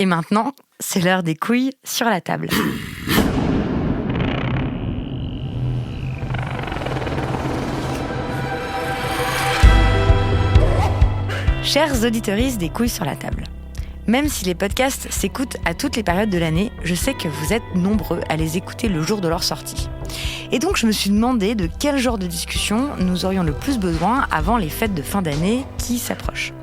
Et maintenant, c'est l'heure des couilles sur la table. Chers auditeuristes des couilles sur la table, même si les podcasts s'écoutent à toutes les périodes de l'année, je sais que vous êtes nombreux à les écouter le jour de leur sortie. Et donc je me suis demandé de quel genre de discussion nous aurions le plus besoin avant les fêtes de fin d'année qui s'approchent.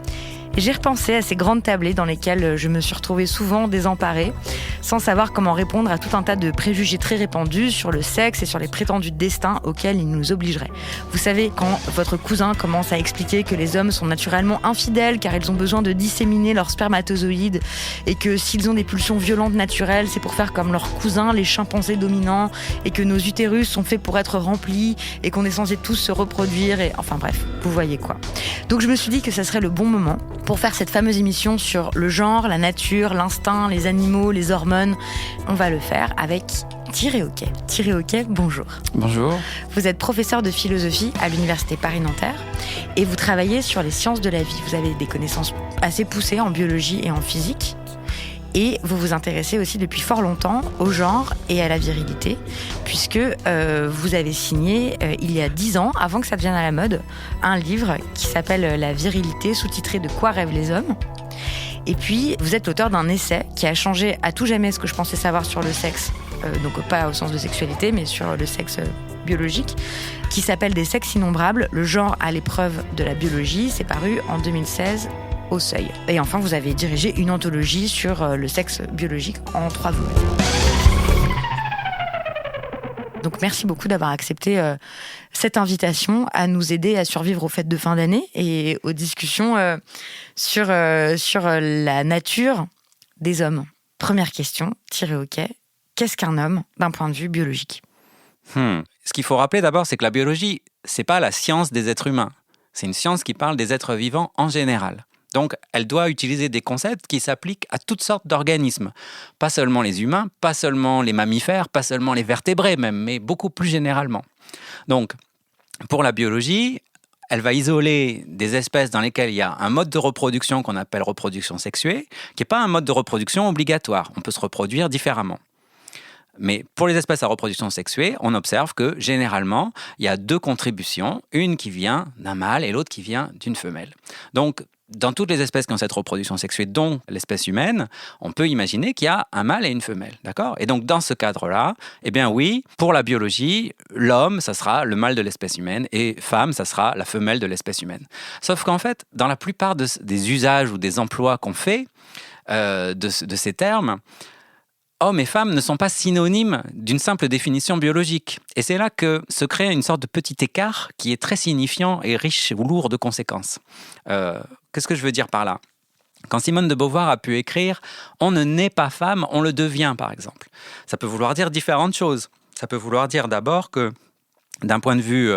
Et j'ai repensé à ces grandes tablées dans lesquelles je me suis retrouvée souvent désemparée, sans savoir comment répondre à tout un tas de préjugés très répandus sur le sexe et sur les prétendus destins auxquels ils nous obligeraient. Vous savez, quand votre cousin commence à expliquer que les hommes sont naturellement infidèles car ils ont besoin de disséminer leurs spermatozoïdes et que s'ils ont des pulsions violentes naturelles, c'est pour faire comme leurs cousins, les chimpanzés dominants, et que nos utérus sont faits pour être remplis et qu'on est censé tous se reproduire et enfin bref, vous voyez quoi. Donc je me suis dit que ça serait le bon moment pour faire cette fameuse émission sur le genre, la nature, l'instinct, les animaux, les hormones. On va le faire avec Thierry Hoquet. Thierry Hoquet, bonjour. Bonjour. Vous êtes professeur de philosophie à l'Université Paris-Nanterre et vous travaillez sur les sciences de la vie. Vous avez des connaissances assez poussées en biologie et en physique. Et vous vous intéressez aussi depuis fort longtemps au genre et à la virilité, puisque vous avez signé, il y a 10 ans, avant que ça devienne à la mode, un livre qui s'appelle « La virilité », sous-titré « De quoi rêvent les hommes ». Et puis, vous êtes l'auteur d'un essai qui a changé à tout jamais ce que je pensais savoir sur le sexe, donc pas au sens de sexualité, mais sur le sexe biologique, qui s'appelle « Des sexes innombrables, le genre à l'épreuve de la biologie ». C'est paru en 2016 au Seuil. Et enfin, vous avez dirigé une anthologie sur le sexe biologique en 3 volumes. Donc merci beaucoup d'avoir accepté cette invitation à nous aider à survivre aux fêtes de fin d'année et aux discussions sur la nature des hommes. Première question, Thierry Hoquet, qu'est-ce qu'un homme d'un point de vue biologique ? Ce qu'il faut rappeler d'abord, c'est que la biologie, c'est pas la science des êtres humains. C'est une science qui parle des êtres vivants en général. Donc, elle doit utiliser des concepts qui s'appliquent à toutes sortes d'organismes. Pas seulement les humains, pas seulement les mammifères, pas seulement les vertébrés même, mais beaucoup plus généralement. Donc, pour la biologie, elle va isoler des espèces dans lesquelles il y a un mode de reproduction qu'on appelle reproduction sexuée, qui n'est pas un mode de reproduction obligatoire. On peut se reproduire différemment. Mais pour les espèces à reproduction sexuée, on observe que généralement, il y a 2 contributions, une qui vient d'un mâle et l'autre qui vient d'une femelle. Donc, dans toutes les espèces qui ont cette reproduction sexuée, dont l'espèce humaine, on peut imaginer qu'il y a un mâle et une femelle, d'accord ? Et donc, dans ce cadre-là, eh bien oui, pour la biologie, l'homme, ça sera le mâle de l'espèce humaine et femme, ça sera la femelle de l'espèce humaine. Sauf qu'en fait, dans la plupart des usages ou des emplois qu'on fait de ces termes, hommes et femmes ne sont pas synonymes d'une simple définition biologique. Et c'est là que se crée une sorte de petit écart qui est très signifiant et riche ou lourd de conséquences. Qu'est-ce que je veux dire par là ? Quand Simone de Beauvoir a pu écrire « On ne naît pas femme, on le devient », par exemple. Ça peut vouloir dire différentes choses. Ça peut vouloir dire d'abord que d'un point de vue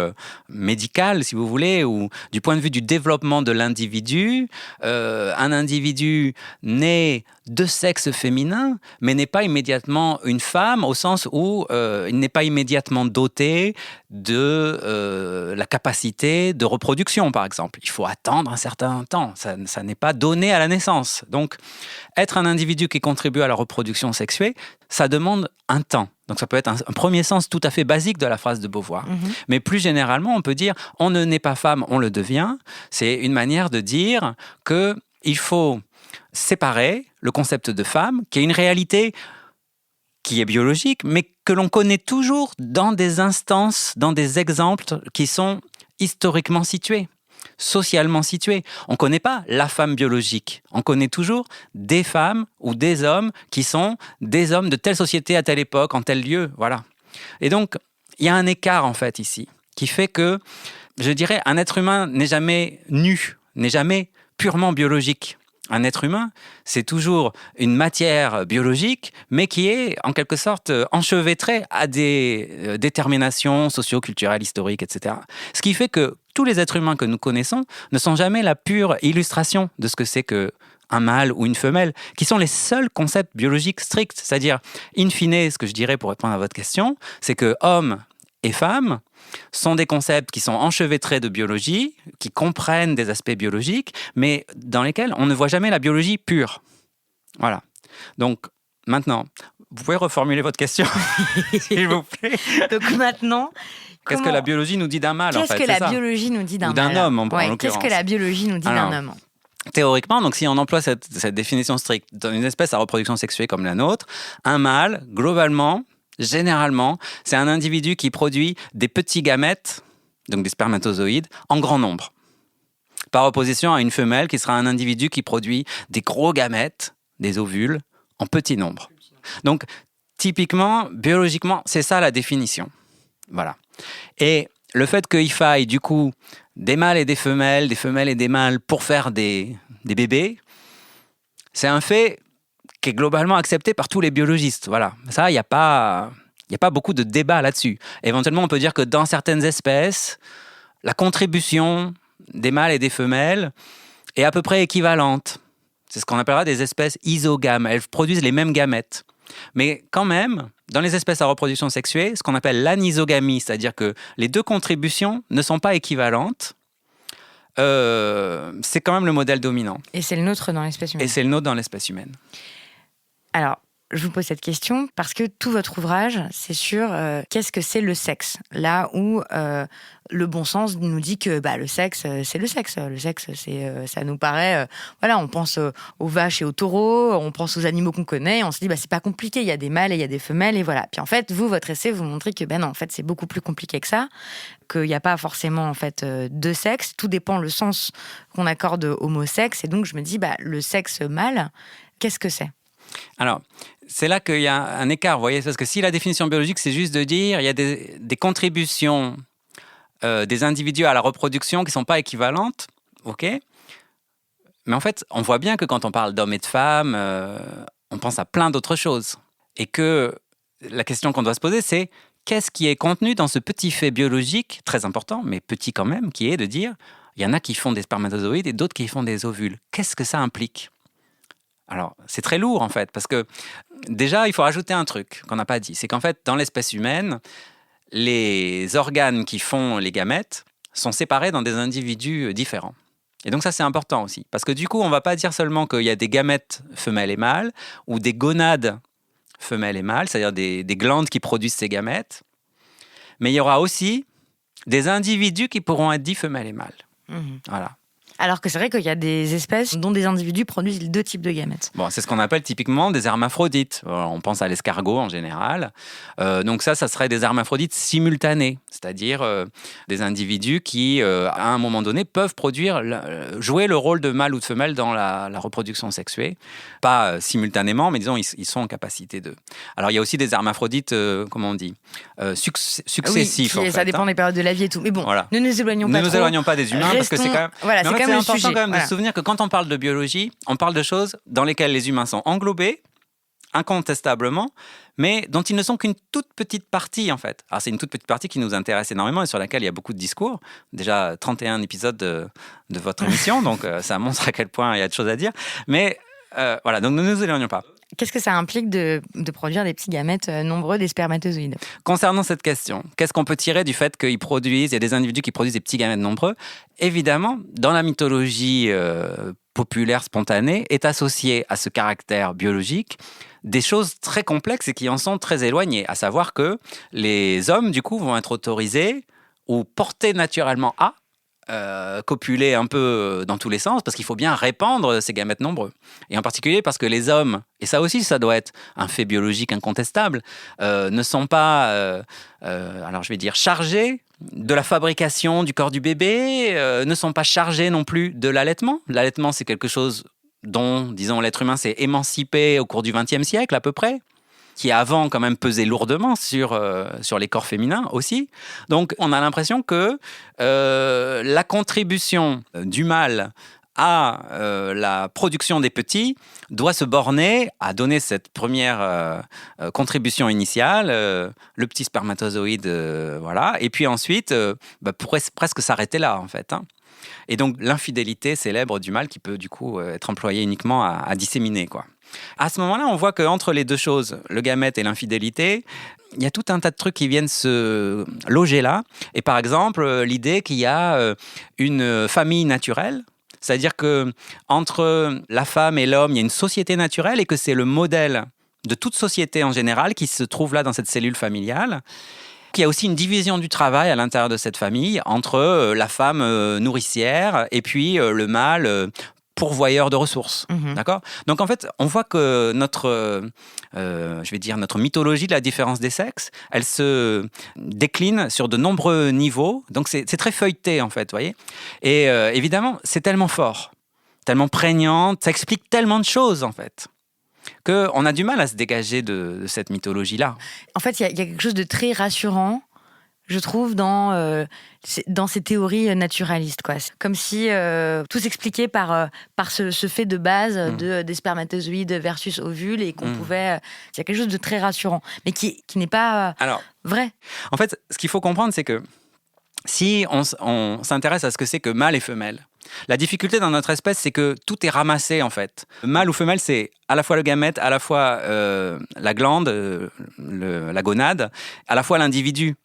médical, si vous voulez, ou du point de vue du développement de l'individu, un individu naît de sexe féminin, mais n'est pas immédiatement une femme, au sens où il n'est pas immédiatement doté de la capacité de reproduction, par exemple. Il faut attendre un certain temps, ça n'est pas donné à la naissance. Donc, être un individu qui contribue à la reproduction sexuée, ça demande un temps. Donc ça peut être un premier sens tout à fait basique de la phrase de Beauvoir. Mais plus généralement, on peut dire « on ne naît pas femme, on le devient ». C'est une manière de dire qu'il faut séparer le concept de femme, qui est une réalité qui est biologique, mais que l'on connaît toujours dans des instances, dans des exemples qui sont historiquement situés, socialement situés. On ne connaît pas la femme biologique. On connaît toujours des femmes ou des hommes qui sont des hommes de telle société à telle époque, en tel lieu. Voilà. Et donc, il y a un écart en fait ici qui fait que, je dirais, un être humain n'est jamais nu, n'est jamais purement biologique. Un être humain, c'est toujours une matière biologique, mais qui est en quelque sorte enchevêtrée à des déterminations socio-culturelles, historiques, etc. Ce qui fait que tous les êtres humains que nous connaissons ne sont jamais la pure illustration de ce que c'est qu'un mâle ou une femelle, qui sont les seuls concepts biologiques stricts. C'est-à-dire, in fine, ce que je dirais pour répondre à votre question, c'est que homme et femme sont des concepts qui sont enchevêtrés de biologie, qui comprennent des aspects biologiques, mais dans lesquels on ne voit jamais la biologie pure. Voilà. Donc, maintenant, vous pouvez reformuler votre question, s'il vous plaît. Donc maintenant... Qu'est-ce que la biologie nous dit d'un mâle, en fait? Qu'est-ce que la biologie nous dit d'un mâle? Ou d'un homme, en l'occurrence. Qu'est-ce que la biologie nous dit d'un homme? Théoriquement, donc si on emploie cette définition stricte dans une espèce à reproduction sexuée comme la nôtre, un mâle, globalement, généralement, c'est un individu qui produit des petits gamètes, donc des spermatozoïdes, en grand nombre. Par opposition à une femelle qui sera un individu qui produit des gros gamètes, des ovules, en petit nombre. Donc, typiquement, biologiquement, c'est ça la définition. Voilà. Et le fait qu'il faille, du coup, des mâles et des femelles et des mâles pour faire des bébés, c'est un fait qui est globalement accepté par tous les biologistes. Voilà. Ça, il n'y a pas beaucoup de débat là-dessus. Éventuellement, on peut dire que dans certaines espèces, la contribution des mâles et des femelles est à peu près équivalente. C'est ce qu'on appellera des espèces isogames. Elles produisent les mêmes gamètes. Mais quand même, dans les espèces à reproduction sexuée, ce qu'on appelle l'anisogamie, c'est-à-dire que les deux contributions ne sont pas équivalentes, c'est quand même le modèle dominant. Et c'est le nôtre dans l'espèce humaine. Et c'est le nôtre dans l'espèce humaine. Alors, je vous pose cette question parce que tout votre ouvrage, c'est sur qu'est-ce que c'est le sexe. Là où le bon sens nous dit que le sexe, c'est le sexe. Le sexe, ça nous paraît... on pense aux vaches et aux taureaux, on pense aux animaux qu'on connaît, on se dit c'est pas compliqué, il y a des mâles et il y a des femelles, et voilà. Puis en fait, vous, votre essai, vous montrez que non, en fait, c'est beaucoup plus compliqué que ça, qu'il n'y a pas forcément en fait de sexe, tout dépend le sens qu'on accorde au mot sexe, et donc je me dis, le sexe mâle, qu'est-ce que c'est ? Alors, c'est là qu'il y a un écart, vous voyez, parce que si la définition biologique, c'est juste de dire il y a des contributions des individus à la reproduction qui ne sont pas équivalentes, ok ? Mais en fait, on voit bien que quand on parle d'hommes et de femmes, on pense à plein d'autres choses. Et que la question qu'on doit se poser, c'est qu'est-ce qui est contenu dans ce petit fait biologique, très important, mais petit quand même, qui est de dire il y en a qui font des spermatozoïdes et d'autres qui font des ovules. Qu'est-ce que ça implique ? Alors, c'est très lourd, en fait, parce que déjà, il faut rajouter un truc qu'on n'a pas dit. C'est qu'en fait, dans l'espèce humaine, les organes qui font les gamètes sont séparés dans des individus différents. Et donc ça, c'est important aussi. Parce que du coup, on ne va pas dire seulement qu'il y a des gamètes femelles et mâles, ou des gonades femelles et mâles, c'est-à-dire des glandes qui produisent ces gamètes, mais il y aura aussi des individus qui pourront être dits femelles et mâles. Voilà. Alors que c'est vrai qu'il y a des espèces dont des individus produisent deux types de gamètes. Bon, c'est ce qu'on appelle typiquement des hermaphrodites. On pense à l'escargot en général. Donc ça serait des hermaphrodites simultanés, c'est-à-dire des individus qui, à un moment donné, peuvent jouer le rôle de mâle ou de femelle dans la reproduction sexuée. Pas simultanément, mais disons, ils sont en capacité de. Alors, il y a aussi des hermaphrodites, comment on dit, successifs. Oui, ça dépend des périodes de la vie et tout. Mais bon, voilà. Ne nous éloignons pas trop. Ne nous éloignons pas des humains, parce que c'est quand même... Voilà, c'est quand même important quand même de se souvenir que quand on parle de biologie, on parle de choses dans lesquelles les humains sont englobés, incontestablement, mais dont ils ne sont qu'une toute petite partie, en fait. Alors, c'est une toute petite partie qui nous intéresse énormément et sur laquelle il y a beaucoup de discours. Déjà, 31 épisodes de votre émission, donc ça montre à quel point il y a de choses à dire. Mais voilà, donc ne nous éloignons pas. Qu'est-ce que ça implique de produire des petits gamètes nombreux, des spermatozoïdes ? Concernant cette question, qu'est-ce qu'on peut tirer du fait qu'il y a des individus qui produisent des petits gamètes nombreux ? Évidemment, dans la mythologie populaire spontanée, est associé à ce caractère biologique des choses très complexes et qui en sont très éloignées, à savoir que les hommes, du coup, vont être autorisés ou portés naturellement à copuler un peu dans tous les sens, parce qu'il faut bien répandre ces gamètes nombreux. Et en particulier parce que les hommes, et ça aussi, ça doit être un fait biologique incontestable, ne sont pas, alors je vais dire, chargés de la fabrication du corps du bébé, ne sont pas chargés non plus de l'allaitement. L'allaitement, c'est quelque chose dont, disons, l'être humain s'est émancipé au cours du XXe siècle à peu près, qui avant quand même pesait lourdement sur les corps féminins aussi. Donc on a l'impression que la contribution du mâle à la production des petits doit se borner à donner cette première contribution initiale, le petit spermatozoïde, voilà, et puis ensuite pourrait presque s'arrêter là en fait. Et donc l'infidélité célèbre du mâle qui peut du coup être employée uniquement à disséminer, quoi. À ce moment-là, on voit qu'entre les deux choses, le gamète et l'infidélité, il y a tout un tas de trucs qui viennent se loger là. Et par exemple, l'idée qu'il y a une famille naturelle C'est-à-dire que entre la femme et l'homme, il y a une société naturelle et que c'est le modèle de toute société en général qui se trouve là dans cette cellule familiale. Qu'il y a aussi une division du travail à l'intérieur de cette famille entre la femme nourricière et puis le mâle pourvoyeur de ressources. D'accord ? Donc en fait, on voit que notre mythologie de la différence des sexes, elle se décline sur de nombreux niveaux. Donc c'est très feuilleté en fait, vous voyez ? Et évidemment, c'est tellement fort, tellement prégnant, ça explique tellement de choses en fait, qu'on a du mal à se dégager de cette mythologie-là. En fait, il y a quelque chose de très rassurant, je trouve, dans ces théories naturalistes, quoi. C'est comme si tout s'expliquait par ce fait de base des spermatozoïdes versus ovules et qu'on pouvait... Il y a quelque chose de très rassurant, mais qui n'est pas vrai. En fait, ce qu'il faut comprendre, c'est que si on s'intéresse à ce que c'est que mâle et femelle, la difficulté dans notre espèce, c'est que tout est ramassé, en fait. Mâle ou femelle, c'est à la fois le gamète, à la fois la glande, la gonade, à la fois l'individu.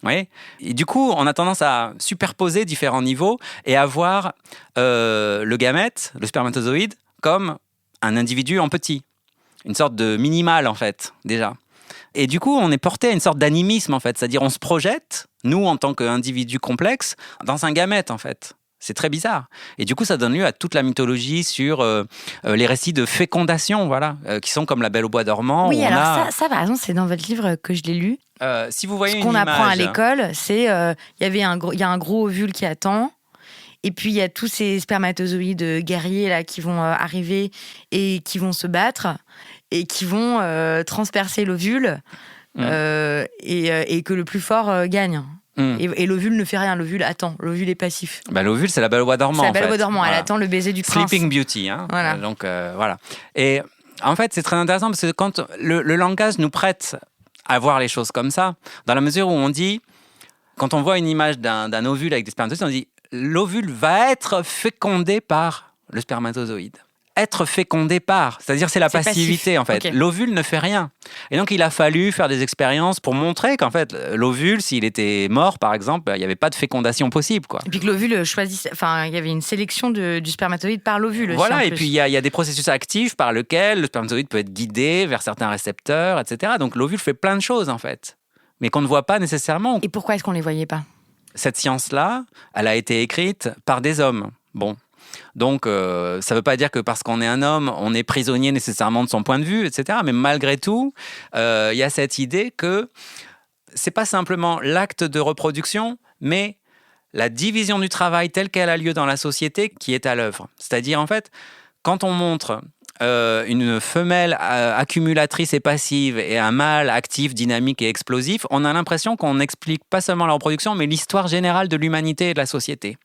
Oui. Et du coup, on a tendance à superposer différents niveaux et à voir le gamète, le spermatozoïde, comme un individu en petit. Une sorte de mini-mâle, en fait, déjà. Et du coup, on est porté à une sorte d'animisme, en fait. C'est-à-dire, on se projette, nous, en tant qu'individu complexe, dans un gamète, en fait. C'est très bizarre. Et du coup, ça donne lieu à toute la mythologie sur les récits de fécondation, voilà, qui sont comme La Belle au bois dormant. Oui, alors ça, par exemple, c'est dans votre livre que je l'ai lu. Si vous voyez ce qu'on une apprend image, à l'école, c'est il y a un gros ovule qui attend. Et puis, il y a tous ces spermatozoïdes guerriers là, qui vont arriver et qui vont se battre et qui vont transpercer l'ovule et que le plus fort gagne. Et l'ovule ne fait rien, l'ovule attend, l'ovule est passif. Bah, l'ovule, c'est la Belle au bois dormant. C'est la Belle au bois fait. dormant, Voilà. Elle attend le baiser du prince. Sleeping Beauty. Hein. Voilà. Donc, voilà. Et en fait, c'est très intéressant parce que quand le langage nous prête à voir les choses comme ça, dans la mesure où on dit, quand on voit une image d'un ovule avec des spermatozoïdes, on dit l'ovule va être fécondé par le spermatozoïde. Être fécondé par, c'est-à-dire c'est la passivité passif. en fait. Okay. L'ovule ne fait rien. Et donc il a fallu faire des expériences pour montrer qu'en fait l'ovule, s'il était mort par exemple, il n'y avait pas de fécondation possible, quoi. Et puis que l'ovule choisissait, enfin il y avait une sélection du spermatozoïde par l'ovule. Voilà, aussi, et puis il y a des processus actifs par lesquels le spermatozoïde peut être guidé vers certains récepteurs, etc. Donc l'ovule fait plein de choses en fait, mais qu'on ne voit pas nécessairement. Et pourquoi est-ce qu'on ne les voyait pas ? Cette science-là, elle a été écrite par des hommes. Bon. Donc, ça ne veut pas dire que parce qu'on est un homme, on est prisonnier nécessairement de son point de vue, etc. Mais malgré tout, il y a cette idée que ce n'est pas simplement l'acte de reproduction, mais la division du travail telle qu'elle a lieu dans la société qui est à l'œuvre. C'est-à-dire, en fait, quand on montre une femelle accumulatrice et passive et un mâle actif, dynamique et explosif, on a l'impression qu'on n'explique pas seulement la reproduction, mais l'histoire générale de l'humanité et de la société.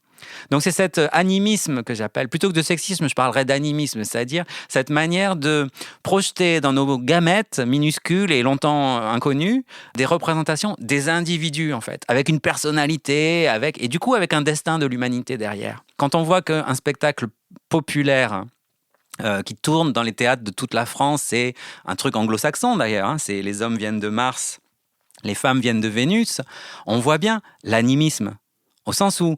Donc c'est cet animisme que j'appelle, plutôt que de sexisme, je parlerais d'animisme, c'est-à-dire cette manière de projeter dans nos gamètes minuscules et longtemps inconnus des représentations des individus en fait, avec une personnalité, et du coup avec un destin de l'humanité derrière. Quand on voit qu'un spectacle populaire qui tourne dans les théâtres de toute la France, c'est un truc anglo-saxon d'ailleurs, hein, c'est les hommes viennent de Mars, les femmes viennent de Vénus, on voit bien l'animisme, au sens où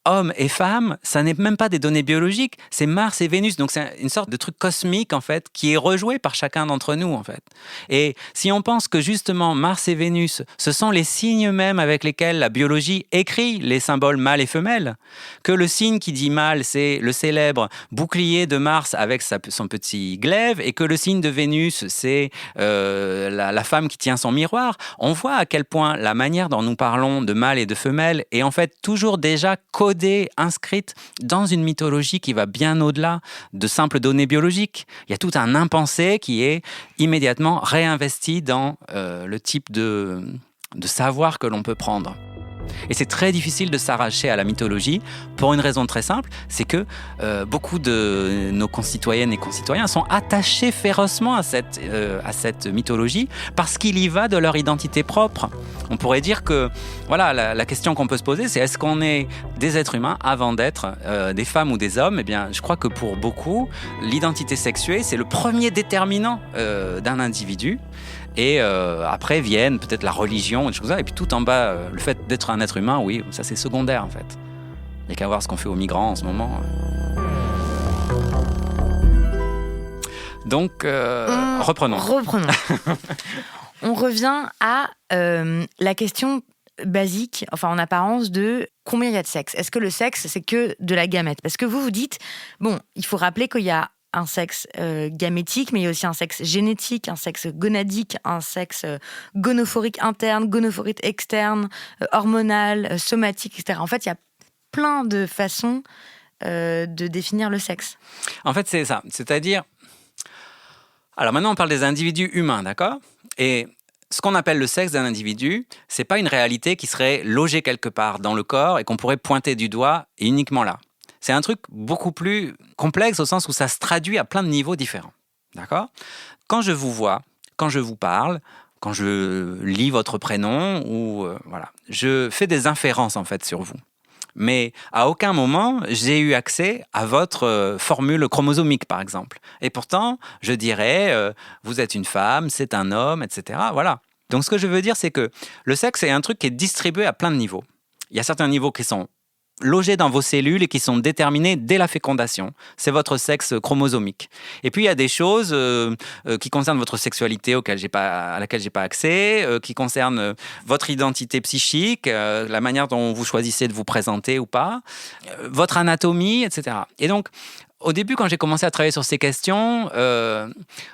hommes et femmes, ça n'est même pas des données biologiques, c'est Mars et Vénus. Donc c'est une sorte de truc cosmique en fait qui est rejoué par chacun d'entre nous en fait. Et si on pense que justement Mars et Vénus, ce sont les signes même avec lesquels la biologie écrit les symboles mâle et femelle, que le signe qui dit mâle c'est le célèbre bouclier de Mars avec son petit glaive et que le signe de Vénus c'est la femme qui tient son miroir, on voit à quel point la manière dont nous parlons de mâle et de femelle est en fait toujours déjà codée, inscrite dans une mythologie qui va bien au-delà de simples données biologiques. Il y a tout un impensé qui est immédiatement réinvesti dans le type de savoir que l'on peut prendre. Et c'est très difficile de s'arracher à la mythologie pour une raison très simple, c'est que beaucoup de nos concitoyennes et concitoyens sont attachés férocement à cette mythologie parce qu'il y va de leur identité propre. On pourrait dire que voilà, la question qu'on peut se poser, c'est est-ce qu'on est des êtres humains avant d'être des femmes ou des hommes ? Eh bien, je crois que pour beaucoup, l'identité sexuée, c'est le premier déterminant d'un individu. Et après viennent peut-être la religion, des choses comme ça. Et puis tout en bas, le fait d'être un être humain, oui, ça c'est secondaire en fait. Il n'y a qu'à voir ce qu'on fait aux migrants en ce moment. Donc, reprenons. On revient à la question basique, enfin en apparence, de combien il y a de sexe. Est-ce que le sexe, c'est que de la gamète ? Parce que vous dites, bon, il faut rappeler qu'il y a un sexe gamétique, mais il y a aussi un sexe génétique, un sexe gonadique, un sexe gonophorique interne, gonophorique externe, hormonal, somatique, etc. En fait, il y a plein de façons de définir le sexe. En fait, c'est ça. C'est-à-dire... Alors maintenant, on parle des individus humains, d'accord ? Et ce qu'on appelle le sexe d'un individu, c'est pas une réalité qui serait logée quelque part dans le corps et qu'on pourrait pointer du doigt et uniquement là. C'est un truc beaucoup plus complexe au sens où ça se traduit à plein de niveaux différents, d'accord ? Quand je vous vois, quand je vous parle, quand je lis votre prénom, ou voilà, je fais des inférences en fait sur vous. Mais à aucun moment, j'ai eu accès à votre formule chromosomique, par exemple. Et pourtant, je dirais, vous êtes une femme, c'est un homme, etc. Voilà. Donc, ce que je veux dire, c'est que le sexe est un truc qui est distribué à plein de niveaux. Il y a certains niveaux qui sont logés dans vos cellules et qui sont déterminés dès la fécondation. C'est votre sexe chromosomique. Et puis, il y a des choses qui concernent votre sexualité à laquelle je n'ai pas accès, qui concernent votre identité psychique, la manière dont vous choisissez de vous présenter ou pas, votre anatomie, etc. Et donc, au début, quand j'ai commencé à travailler sur ces questions,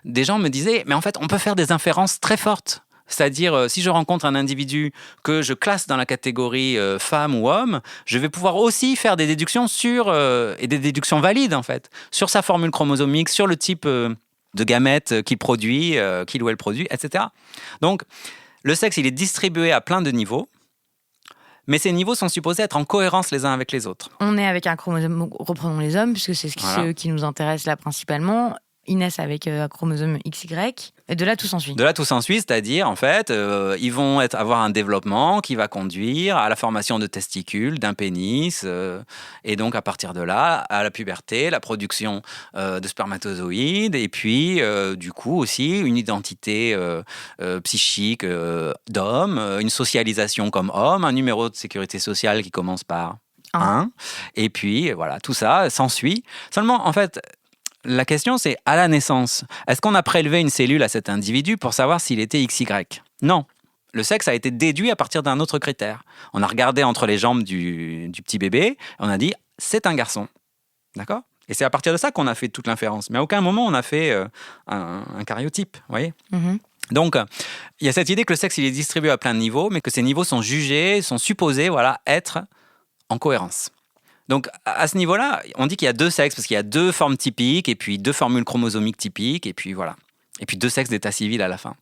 des gens me disaient « Mais en fait, on peut faire des inférences très fortes ». C'est-à-dire, si je rencontre un individu que je classe dans la catégorie femme ou homme, je vais pouvoir aussi faire des déductions et des déductions valides, en fait, sur sa formule chromosomique, sur le type de gamètes qu'il produit, qu'il ou elle produit, etc. Donc, le sexe, il est distribué à plein de niveaux, mais ces niveaux sont supposés être en cohérence les uns avec les autres. On est avec un chromosome, reprenons les hommes, puisque c'est ceux qui nous intéressent là principalement. Inès avec un chromosome XY, et de là tout s'ensuit. De là tout s'ensuit, c'est-à-dire en fait, ils vont avoir un développement qui va conduire à la formation de testicules, d'un pénis, et donc à partir de là, à la puberté, la production de spermatozoïdes, et puis du coup aussi une identité psychique d'homme, une socialisation comme homme, un numéro de sécurité sociale qui commence par 1, et puis voilà, tout ça s'ensuit. Seulement, en fait, la question, c'est à la naissance, est-ce qu'on a prélevé une cellule à cet individu pour savoir s'il était XY ? Non. Le sexe a été déduit à partir d'un autre critère. On a regardé entre les jambes du petit bébé, et on a dit « c'est un garçon ». D'accord ? Et c'est à partir de ça qu'on a fait toute l'inférence. Mais à aucun moment, on a fait un karyotype, vous voyez ? Donc, il y a cette idée que le sexe, il est distribué à plein de niveaux, mais que ces niveaux sont jugés, sont supposés être en cohérence. Donc, à ce niveau-là, on dit qu'il y a 2 sexes, parce qu'il y a 2 formes typiques, et puis 2 formules chromosomiques typiques, et puis voilà. Et puis 2 sexes d'état civil à la fin.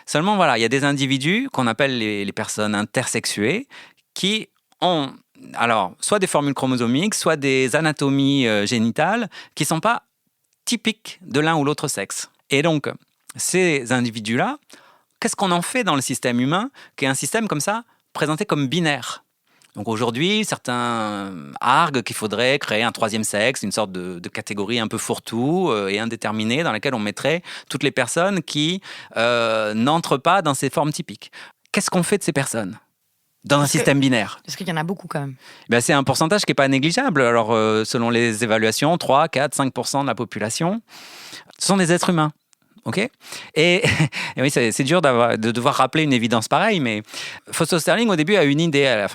Seulement, voilà, il y a des individus qu'on appelle les personnes intersexuées, qui ont, alors, soit des formules chromosomiques, soit des anatomies génitales, qui ne sont pas typiques de l'un ou l'autre sexe. Et donc, ces individus-là, qu'est-ce qu'on en fait dans le système humain, qui est un système comme ça, présenté comme binaire ? Donc aujourd'hui, certains arguent qu'il faudrait créer un 3e sexe, une sorte de catégorie un peu fourre-tout et indéterminée dans laquelle on mettrait toutes les personnes qui n'entrent pas dans ces formes typiques. Qu'est-ce qu'on fait de ces personnes dans un système binaire ? Parce qu'il y en a beaucoup quand même. C'est un pourcentage qui n'est pas négligeable. Alors, selon les évaluations, 3, 4, 5% de la population, ce sont des êtres humains. Okay, et oui, c'est dur de devoir rappeler une évidence pareille, mais Foster Sterling, au début, a eu une idée. Elle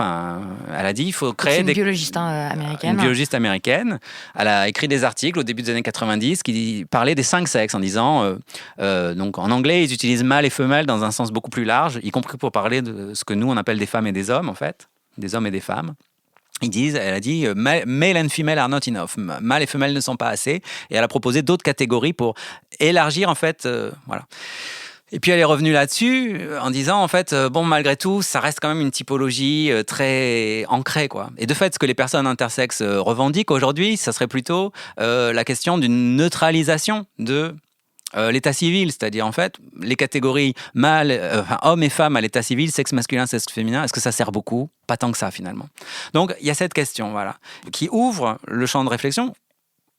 a dit il faut créer une biologiste américaine. Une biologiste américaine. Elle a écrit des articles au début des années 90 qui parlaient des 5 sexes en disant donc en anglais, ils utilisent mâle et femelle dans un sens beaucoup plus large, y compris pour parler de ce que nous, on appelle des femmes et des hommes, en fait, des hommes et des femmes. Elle a dit « Male and female are not enough ». Mâle et femelle ne sont pas assez. Et elle a proposé d'autres catégories pour élargir, en fait, voilà. Et puis elle est revenue là-dessus en disant, en fait, malgré tout, ça reste quand même une typologie très ancrée, quoi. Et de fait, ce que les personnes intersexes revendiquent aujourd'hui, ça serait plutôt la question d'une neutralisation de l'état civil, c'est-à-dire en fait les catégories hommes et femmes à l'état civil, sexe masculin, sexe féminin, est-ce que ça sert beaucoup ? Pas tant que ça finalement. Donc il y a cette question, voilà, qui ouvre le champ de réflexion.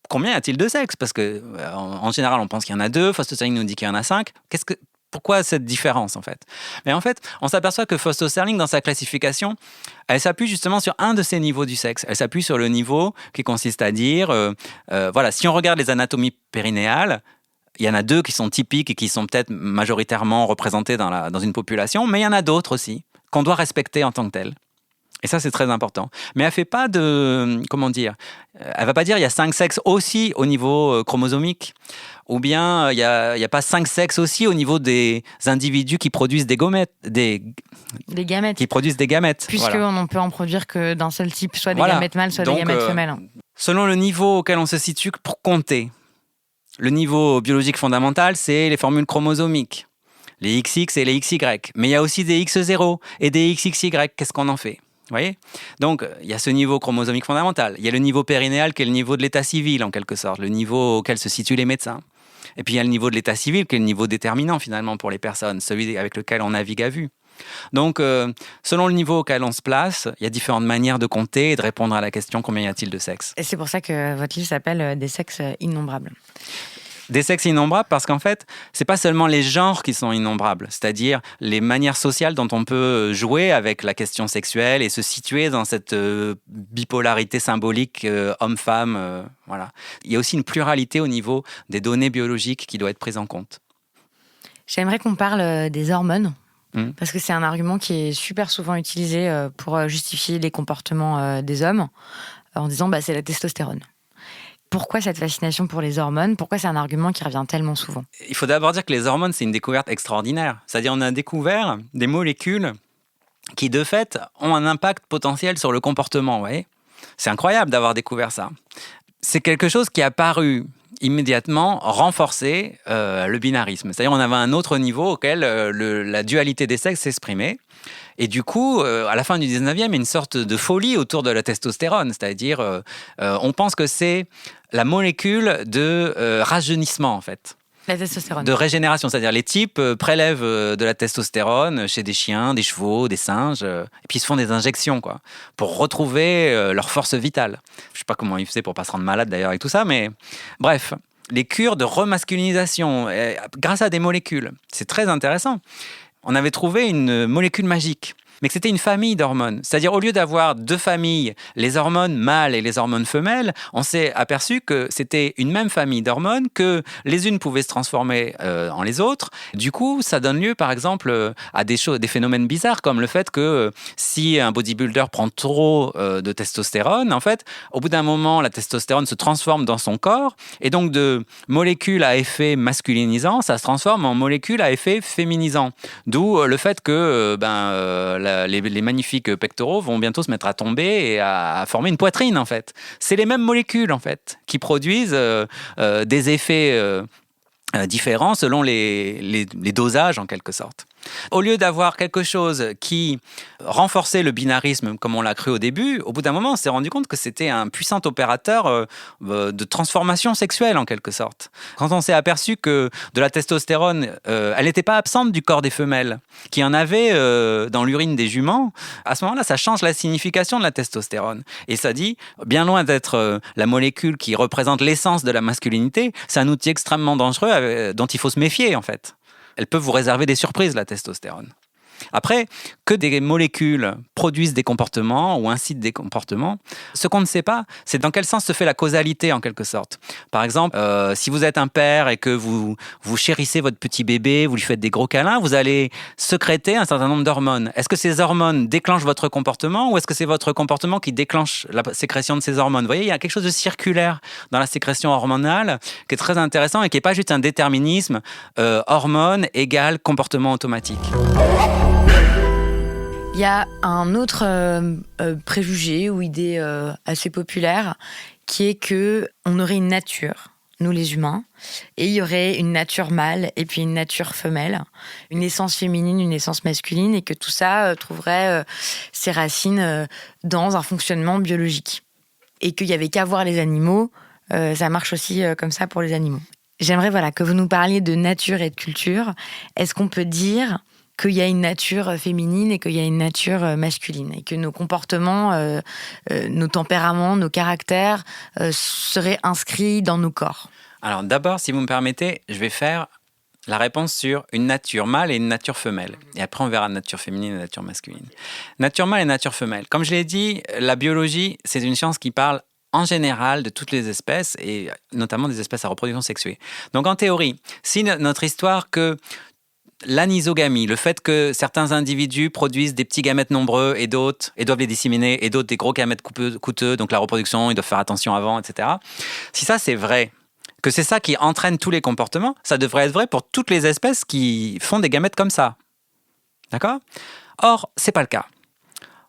Combien y a-t-il de sexes ? Parce que en général on pense qu'il y en a 2, Foster Sterling nous dit qu'il y en a 5. Pourquoi cette différence en fait ? Mais en fait, on s'aperçoit que Foster Sterling, dans sa classification, elle s'appuie justement sur un de ces niveaux du sexe. Elle s'appuie sur le niveau qui consiste à dire, voilà, si on regarde les anatomies périnéales, Il y en a 2 qui sont typiques et qui sont peut-être majoritairement représentés dans une population, mais il y en a d'autres aussi qu'on doit respecter en tant que tels. Et ça, c'est très important. Mais elle fait pas elle va pas dire il y a 5 sexes aussi au niveau chromosomique, ou bien il y a pas 5 sexes aussi au niveau des individus qui produisent des gamètes. Qui produisent des gamètes. Puisqu'on ne peut en produire que d'un seul type, soit des Voilà. gamètes mâles, soit Donc, des gamètes femelles. Selon le niveau auquel on se situe pour compter, le niveau biologique fondamental, c'est les formules chromosomiques, les XX et les XY. Mais il y a aussi des X0 et des XXY. Qu'est-ce qu'on en fait ? Vous voyez ? Donc, il y a ce niveau chromosomique fondamental. Il y a le niveau périnéal qui est le niveau de l'état civil, en quelque sorte, le niveau auquel se situent les médecins. Et puis, il y a le niveau de l'état civil qui est le niveau déterminant, finalement, pour les personnes, celui avec lequel on navigue à vue. Donc, selon le niveau auquel on se place, il y a différentes manières de compter et de répondre à la question combien y a-t-il de sexes. Et c'est pour ça que votre livre s'appelle « Des sexes innombrables ». Des sexes innombrables parce qu'en fait, c'est pas seulement les genres qui sont innombrables, c'est-à-dire les manières sociales dont on peut jouer avec la question sexuelle et se situer dans cette bipolarité symbolique homme-femme. Voilà. Il y a aussi une pluralité au niveau des données biologiques qui doit être prise en compte. J'aimerais qu'on parle des hormones. Parce que c'est un argument qui est super souvent utilisé pour justifier les comportements des hommes en disant c'est la testostérone. Pourquoi cette fascination pour les hormones ? Pourquoi c'est un argument qui revient tellement souvent ? Il faut d'abord dire que les hormones, c'est une découverte extraordinaire. C'est-à-dire on a découvert des molécules qui, de fait, ont un impact potentiel sur le comportement. Vous voyez ? C'est incroyable d'avoir découvert ça. C'est quelque chose qui a paru immédiatement renforcer le binarisme. C'est-à-dire on avait un autre niveau auquel la dualité des sexes s'exprimait. Et du coup, à la fin du 19e, il y a une sorte de folie autour de la testostérone. C'est-à-dire, on pense que c'est la molécule de rajeunissement, en fait. La testostérone. De régénération. C'est-à-dire, les types prélèvent de la testostérone chez des chiens, des chevaux, des singes, et puis ils se font des injections, quoi, pour retrouver leur force vitale. Je ne sais pas comment ils faisaient pour ne pas se rendre malade, d'ailleurs, avec tout ça, mais bref. Les cures de remasculinisation, grâce à des molécules. C'est très intéressant. On avait trouvé une molécule magique, mais que c'était une famille d'hormones. C'est-à-dire, au lieu d'avoir 2 familles, les hormones mâles et les hormones femelles, on s'est aperçu que c'était une même famille d'hormones, que les unes pouvaient se transformer en les autres. Du coup, ça donne lieu, par exemple, à des phénomènes bizarres, comme le fait que si un bodybuilder prend trop de testostérone, en fait, au bout d'un moment, la testostérone se transforme dans son corps, et donc de molécules à effet masculinisant, ça se transforme en molécules à effet féminisant. D'où le fait que les magnifiques pectoraux vont bientôt se mettre à tomber et à former une poitrine, en fait. C'est les mêmes molécules, en fait, qui produisent des effets différents selon les dosages, en quelque sorte. Au lieu d'avoir quelque chose qui renforçait le binarisme comme on l'a cru au début, au bout d'un moment, on s'est rendu compte que c'était un puissant opérateur de transformation sexuelle, en quelque sorte. Quand on s'est aperçu que de la testostérone, elle n'était pas absente du corps des femelles, qu'il y en avait dans l'urine des juments, à ce moment-là, ça change la signification de la testostérone. Et ça dit, bien loin d'être la molécule qui représente l'essence de la masculinité, c'est un outil extrêmement dangereux dont il faut se méfier, en fait. Elle peut vous réserver des surprises, la testostérone. Après, que des molécules produisent des comportements ou incitent des comportements, ce qu'on ne sait pas, c'est dans quel sens se fait la causalité, en quelque sorte. Par exemple, si vous êtes un père et que vous chérissez votre petit bébé, vous lui faites des gros câlins, vous allez sécréter un certain nombre d'hormones. Est-ce que ces hormones déclenchent votre comportement ou est-ce que c'est votre comportement qui déclenche la sécrétion de ces hormones ? Vous voyez, il y a quelque chose de circulaire dans la sécrétion hormonale qui est très intéressant et qui n'est pas juste un déterminisme hormone égale comportement automatique. Il y a un autre préjugé ou idée assez populaire qui est qu'on aurait une nature, nous les humains, et il y aurait une nature mâle et puis une nature femelle, une essence féminine, une essence masculine, et que tout ça trouverait ses racines dans un fonctionnement biologique. Et qu'il n'y avait qu'à voir les animaux, ça marche aussi comme ça pour les animaux. J'aimerais que vous nous parliez de nature et de culture. Est-ce qu'on peut dire qu'il y a une nature féminine et qu'il y a une nature masculine, et que nos comportements, nos tempéraments, nos caractères seraient inscrits dans nos corps ? Alors d'abord, si vous me permettez, je vais faire la réponse sur une nature mâle et une nature femelle. Et après, on verra nature féminine et nature masculine. Nature mâle et nature femelle. Comme je l'ai dit, la biologie, c'est une science qui parle en général de toutes les espèces, et notamment des espèces à reproduction sexuée. Donc en théorie, si notre histoire que l'anisogamie, le fait que certains individus produisent des petits gamètes nombreux et d'autres, et doivent les disséminer, et d'autres des gros gamètes coûteux, donc la reproduction, ils doivent faire attention avant, etc. Si ça c'est vrai, que c'est ça qui entraîne tous les comportements, ça devrait être vrai pour toutes les espèces qui font des gamètes comme ça. D'accord ? Or, c'est pas le cas.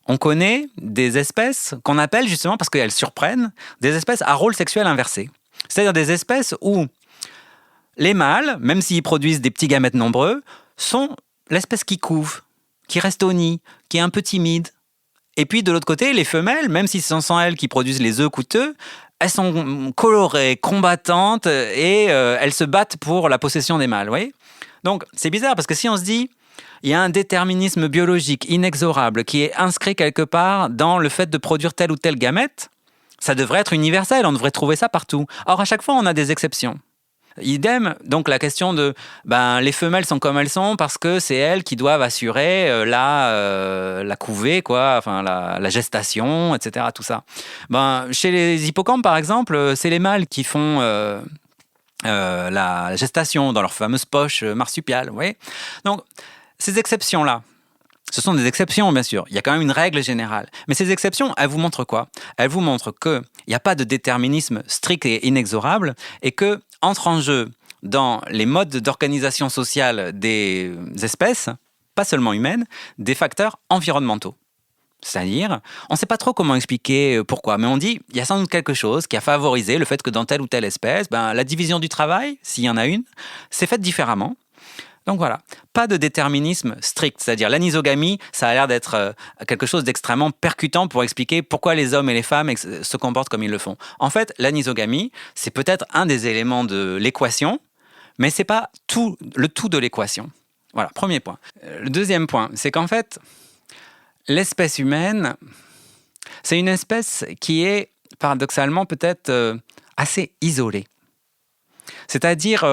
On connaît des espèces qu'on appelle justement, parce qu'elles surprennent, des espèces à rôle sexuel inversé. C'est-à-dire des espèces où les mâles, même s'ils produisent des petits gamètes nombreux, sont l'espèce qui couve, qui reste au nid, qui est un peu timide. Et puis de l'autre côté, les femelles, même si ce sont elles qui produisent les œufs coûteux, elles sont colorées, combattantes et elles se battent pour la possession des mâles. Vous voyez ? Donc c'est bizarre parce que si on se dit il y a un déterminisme biologique inexorable qui est inscrit quelque part dans le fait de produire tel ou tel gamète, ça devrait être universel, on devrait trouver ça partout. Or à chaque fois on a des exceptions. Idem, donc la question de les femelles sont comme elles sont parce que c'est elles qui doivent assurer la couvée, quoi, enfin la gestation, etc. Tout ça. Chez les hippocampes, par exemple, c'est les mâles qui font la gestation dans leur fameuse poche marsupiale. Vous voyez ? Donc, ces exceptions-là, ce sont des exceptions, bien sûr. Il y a quand même une règle générale. Mais ces exceptions, elles vous montrent quoi ? Elles vous montrent qu'il n'y a pas de déterminisme strict et inexorable et que entre en jeu dans les modes d'organisation sociale des espèces, pas seulement humaines, des facteurs environnementaux. C'est-à-dire, on ne sait pas trop comment expliquer pourquoi, mais on dit qu'il y a sans doute quelque chose qui a favorisé le fait que dans telle ou telle espèce, la division du travail, s'il y en a une, s'est faite différemment. Donc voilà, pas de déterminisme strict, c'est-à-dire l'anisogamie, ça a l'air d'être quelque chose d'extrêmement percutant pour expliquer pourquoi les hommes et les femmes se comportent comme ils le font. En fait, l'anisogamie, c'est peut-être un des éléments de l'équation, mais c'est pas le tout de l'équation. Voilà, premier point. Le deuxième point, c'est qu'en fait, l'espèce humaine, c'est une espèce qui est paradoxalement peut-être assez isolée. C'est-à-dire...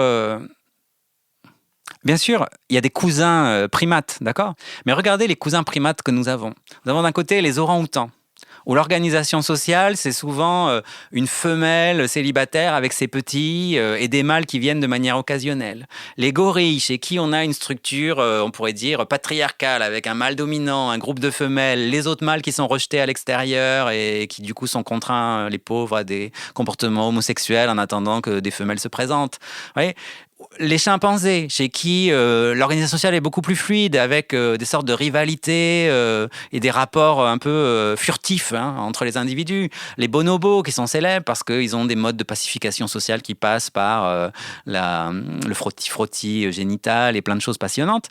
Bien sûr, il y a des cousins primates, d'accord ? Mais regardez les cousins primates que nous avons. Nous avons d'un côté les orang-outans, où l'organisation sociale, c'est souvent une femelle célibataire avec ses petits et des mâles qui viennent de manière occasionnelle. Les gorilles, chez qui on a une structure, on pourrait dire, patriarcale, avec un mâle dominant, un groupe de femelles, les autres mâles qui sont rejetés à l'extérieur et qui du coup sont contraints, les pauvres, à des comportements homosexuels en attendant que des femelles se présentent. Vous voyez ? Les chimpanzés, chez qui l'organisation sociale est beaucoup plus fluide, avec des sortes de rivalités et des rapports un peu furtifs entre les individus. Les bonobos, qui sont célèbres parce qu'ils ont des modes de pacification sociale qui passent par le frotti-frotti génital et plein de choses passionnantes.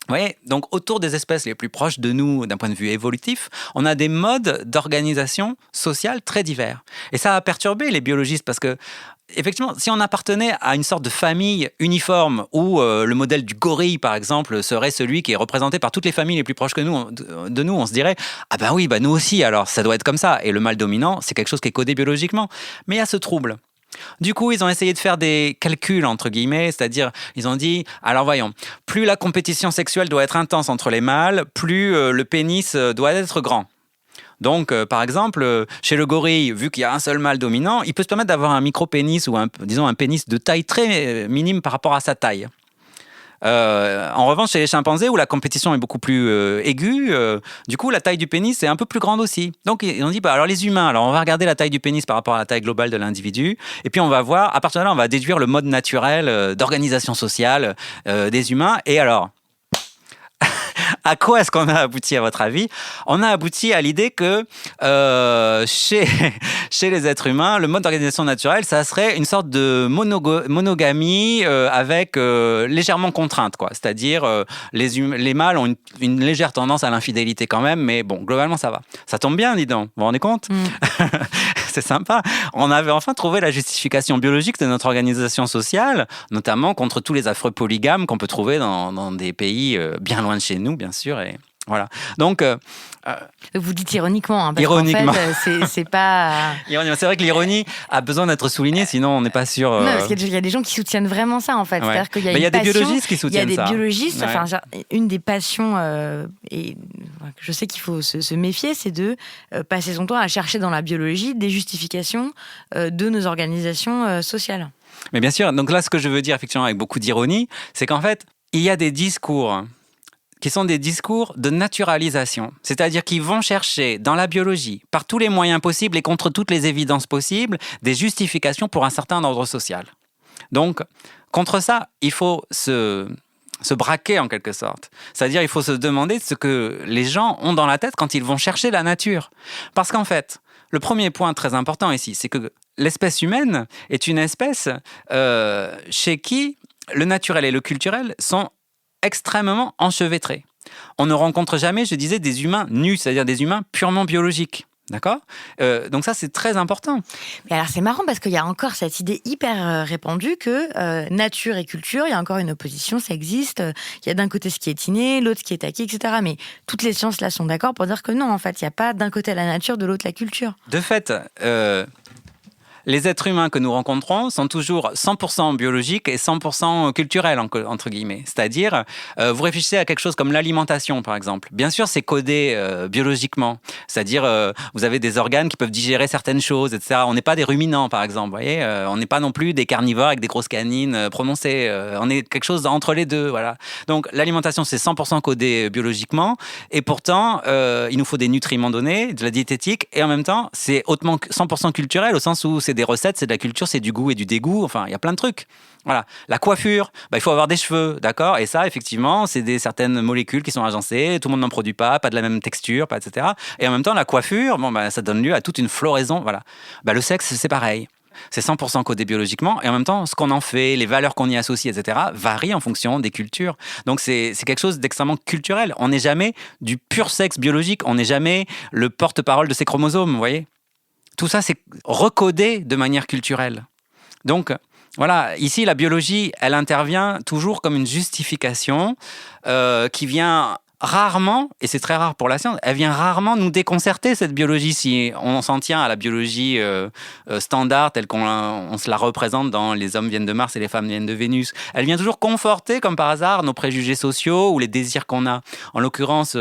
Oui, donc autour des espèces les plus proches de nous d'un point de vue évolutif, on a des modes d'organisation sociale très divers. Et ça a perturbé les biologistes parce que effectivement, si on appartenait à une sorte de famille uniforme où le modèle du gorille, par exemple, serait celui qui est représenté par toutes les familles les plus proches que nous, on se dirait « Ah ben oui, nous aussi, alors ça doit être comme ça ». Et le mâle dominant, c'est quelque chose qui est codé biologiquement. Mais il y a ce trouble. Du coup, ils ont essayé de faire des calculs, entre guillemets, c'est-à-dire, ils ont dit, alors voyons, plus la compétition sexuelle doit être intense entre les mâles, plus le pénis doit être grand. Donc, par exemple, chez le gorille, vu qu'il y a un seul mâle dominant, il peut se permettre d'avoir un micro-pénis ou un pénis de taille très minime par rapport à sa taille. En revanche, chez les chimpanzés, où la compétition est beaucoup plus aiguë, du coup, la taille du pénis est un peu plus grande aussi. Donc, ils ont dit, alors les humains, alors on va regarder la taille du pénis par rapport à la taille globale de l'individu, et puis on va voir, à partir de là, on va déduire le mode naturel d'organisation sociale des humains. Et alors, à quoi est-ce qu'on a abouti, à votre avis ? On a abouti à l'idée que chez les êtres humains, le mode d'organisation naturelle, ça serait une sorte de monogamie avec légèrement contrainte, quoi. C'est-à-dire, les mâles ont une légère tendance à l'infidélité quand même, mais bon, globalement, ça va. Ça tombe bien, dis donc. Vous vous rendez compte ? C'est sympa. On avait enfin trouvé la justification biologique de notre organisation sociale, notamment contre tous les affreux polygames qu'on peut trouver dans des pays bien loin de chez nous, bien sûr. Voilà. Donc, vous dites ironiquement, hein, parce ironiquement. qu'en fait, c'est pas... C'est vrai que l'ironie a besoin d'être soulignée, sinon on n'est pas sûr. Non, parce qu'il y a des gens qui soutiennent vraiment ça, en fait. Ouais. C'est-à-dire qu'il y a Mais il y a une passion, des biologistes qui soutiennent ça. Il y a des biologistes, Ouais. enfin, une des passions, et je sais qu'il faut se méfier, c'est de passer son temps à chercher dans la biologie des justifications de nos organisations sociales. Mais bien sûr, donc là, ce que je veux dire effectivement avec beaucoup d'ironie, c'est qu'en fait, il y a des discours qui sont des discours de naturalisation. C'est-à-dire qu'ils vont chercher dans la biologie, par tous les moyens possibles et contre toutes les évidences possibles, des justifications pour un certain ordre social. Donc, contre ça, il faut se braquer en quelque sorte. C'est-à-dire il faut se demander ce que les gens ont dans la tête quand ils vont chercher la nature. Parce qu'en fait, le premier point très important ici, c'est que l'espèce humaine est une espèce chez qui le naturel et le culturel sont extrêmement enchevêtrés. On ne rencontre jamais, je disais, des humains nus, c'est-à-dire des humains purement biologiques. D'accord ? Donc ça, c'est très important. Mais alors, c'est marrant parce qu'il y a encore cette idée hyper répandue que nature et culture, il y a encore une opposition, ça existe. Il y a d'un côté ce qui est inné, l'autre ce qui est acquis, etc. Mais toutes les sciences, là, sont d'accord pour dire que non, en fait, il n'y a pas d'un côté la nature, de l'autre la culture. De fait, les êtres humains que nous rencontrons sont toujours 100% biologiques et 100% culturels, entre guillemets. C'est-à-dire, vous réfléchissez à quelque chose comme l'alimentation, par exemple. Bien sûr, c'est codé biologiquement. C'est-à-dire, vous avez des organes qui peuvent digérer certaines choses, etc. On n'est pas des ruminants, par exemple. Vous voyez, on n'est pas non plus des carnivores avec des grosses canines prononcées. On est quelque chose entre les deux. Voilà. Donc, l'alimentation, c'est 100% codé biologiquement. Et pourtant, il nous faut des nutriments donnés, de la diététique. Et en même temps, c'est hautement 100% culturel, au sens où c'est des recettes, c'est de la culture, c'est du goût et du dégoût. Enfin, il y a plein de trucs. Voilà. La coiffure, il faut avoir des cheveux, d'accord ? Et ça, effectivement, c'est certaines molécules qui sont agencées, tout le monde n'en produit pas de la même texture, etc. Et en même temps, la coiffure, ça donne lieu à toute une floraison. Voilà. Le sexe, c'est pareil. C'est 100% codé biologiquement. Et en même temps, ce qu'on en fait, les valeurs qu'on y associe, etc., varient en fonction des cultures. Donc, c'est quelque chose d'extrêmement culturel. On n'est jamais du pur sexe biologique. On n'est jamais le porte-parole de ses chromosomes, vous voyez ? Tout ça, c'est recodé de manière culturelle. Donc, voilà, ici, la biologie, elle intervient toujours comme une justification qui vient rarement, et c'est très rare pour la science, elle vient rarement nous déconcerter, cette biologie, si on s'en tient à la biologie standard, telle qu'on se la représente dans Les hommes viennent de Mars et les femmes viennent de Vénus. Elle vient toujours conforter, comme par hasard, nos préjugés sociaux ou les désirs qu'on a. En l'occurrence,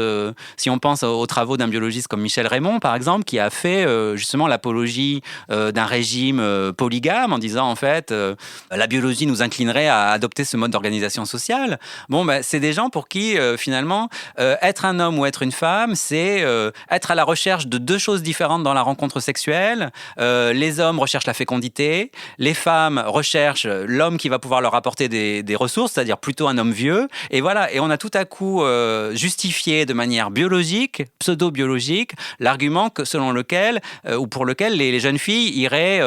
si on pense aux travaux d'un biologiste comme Michel Raymond, par exemple, qui a fait justement l'apologie d'un régime polygame, en disant, en fait, la biologie nous inclinerait à adopter ce mode d'organisation sociale. C'est des gens pour qui, finalement, être un homme ou être une femme, c'est être à la recherche de deux choses différentes dans la rencontre sexuelle. Les hommes recherchent la fécondité, les femmes recherchent l'homme qui va pouvoir leur apporter des ressources, c'est-à-dire plutôt un homme vieux. Et voilà, et on a tout à coup justifié de manière biologique, pseudo-biologique, l'argument selon lequel, ou pour lequel les jeunes filles iraient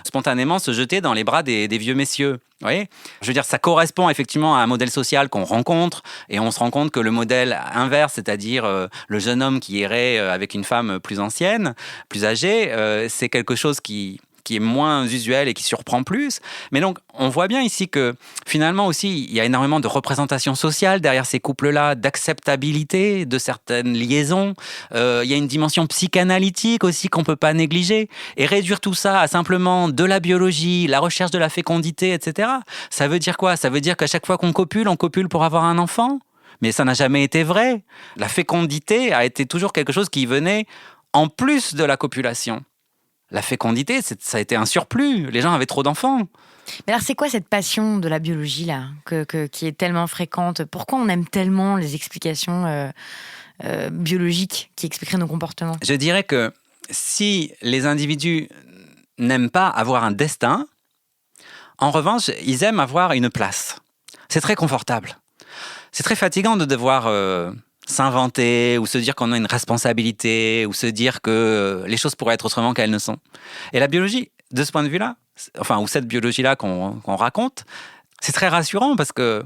spontanément se jeter dans les bras des vieux messieurs. Vous voyez ? Je veux dire, ça correspond effectivement à un modèle social qu'on rencontre, et on se rend compte que le modèle inverse, c'est-à-dire le jeune homme qui irait avec une femme plus ancienne, plus âgée, c'est quelque chose qui est moins usuel et qui surprend plus. Mais donc, on voit bien ici que finalement aussi, il y a énormément de représentation sociale derrière ces couples-là, d'acceptabilité de certaines liaisons. Il y a une dimension psychanalytique aussi qu'on ne peut pas négliger. Et réduire tout ça à simplement de la biologie, la recherche de la fécondité, etc., ça veut dire quoi ? Ça veut dire qu'à chaque fois qu'on copule, on copule pour avoir un enfant ? Mais ça n'a jamais été vrai. La fécondité a été toujours quelque chose qui venait en plus de la copulation. La fécondité, ça a été un surplus. Les gens avaient trop d'enfants. Mais alors, c'est quoi cette passion de la biologie, là, qui est tellement fréquente ? Pourquoi on aime tellement les explications biologiques qui expliqueraient nos comportements ? Je dirais que si les individus n'aiment pas avoir un destin, en revanche, ils aiment avoir une place. C'est très confortable. C'est très fatigant de devoir s'inventer ou se dire qu'on a une responsabilité ou se dire que les choses pourraient être autrement qu'elles ne sont. Et la biologie, de ce point de vue-là, ou cette biologie-là qu'on raconte, c'est très rassurant parce que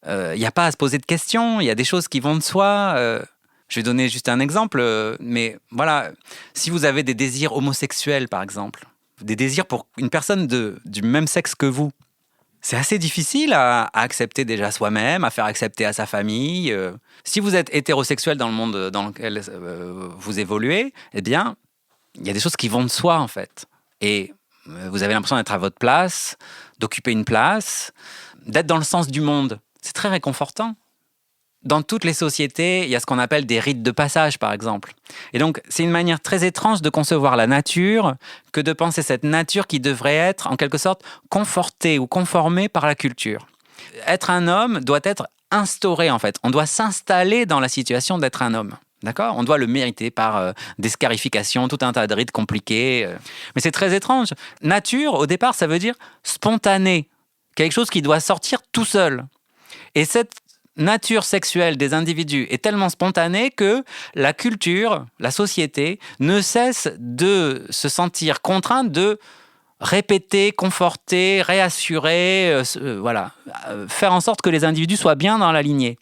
y a pas à se poser de questions, il y a des choses qui vont de soi. Je vais donner juste un exemple, mais voilà, si vous avez des désirs homosexuels, par exemple, des désirs pour une personne du même sexe que vous, C'est assez difficile à accepter déjà soi-même, à faire accepter à sa famille. Si vous êtes hétérosexuel dans le monde dans lequel vous évoluez, eh bien, il y a des choses qui vont de soi, en fait. Et vous avez l'impression d'être à votre place, d'occuper une place, d'être dans le sens du monde. C'est très réconfortant. Dans toutes les sociétés, il y a ce qu'on appelle des rites de passage, par exemple. Et donc, c'est une manière très étrange de concevoir la nature que de penser cette nature qui devrait être, en quelque sorte, confortée ou conformée par la culture. Être un homme doit être instauré, en fait. On doit s'installer dans la situation d'être un homme. D'accord ? On doit le mériter par des scarifications, tout un tas de rites compliqués. Mais c'est très étrange. Nature, au départ, ça veut dire spontané. Quelque chose qui doit sortir tout seul. Et cette nature sexuelle des individus est tellement spontanée que la culture, la société, ne cesse de se sentir contrainte de répéter, conforter, réassurer, faire en sorte que les individus soient bien dans la lignée.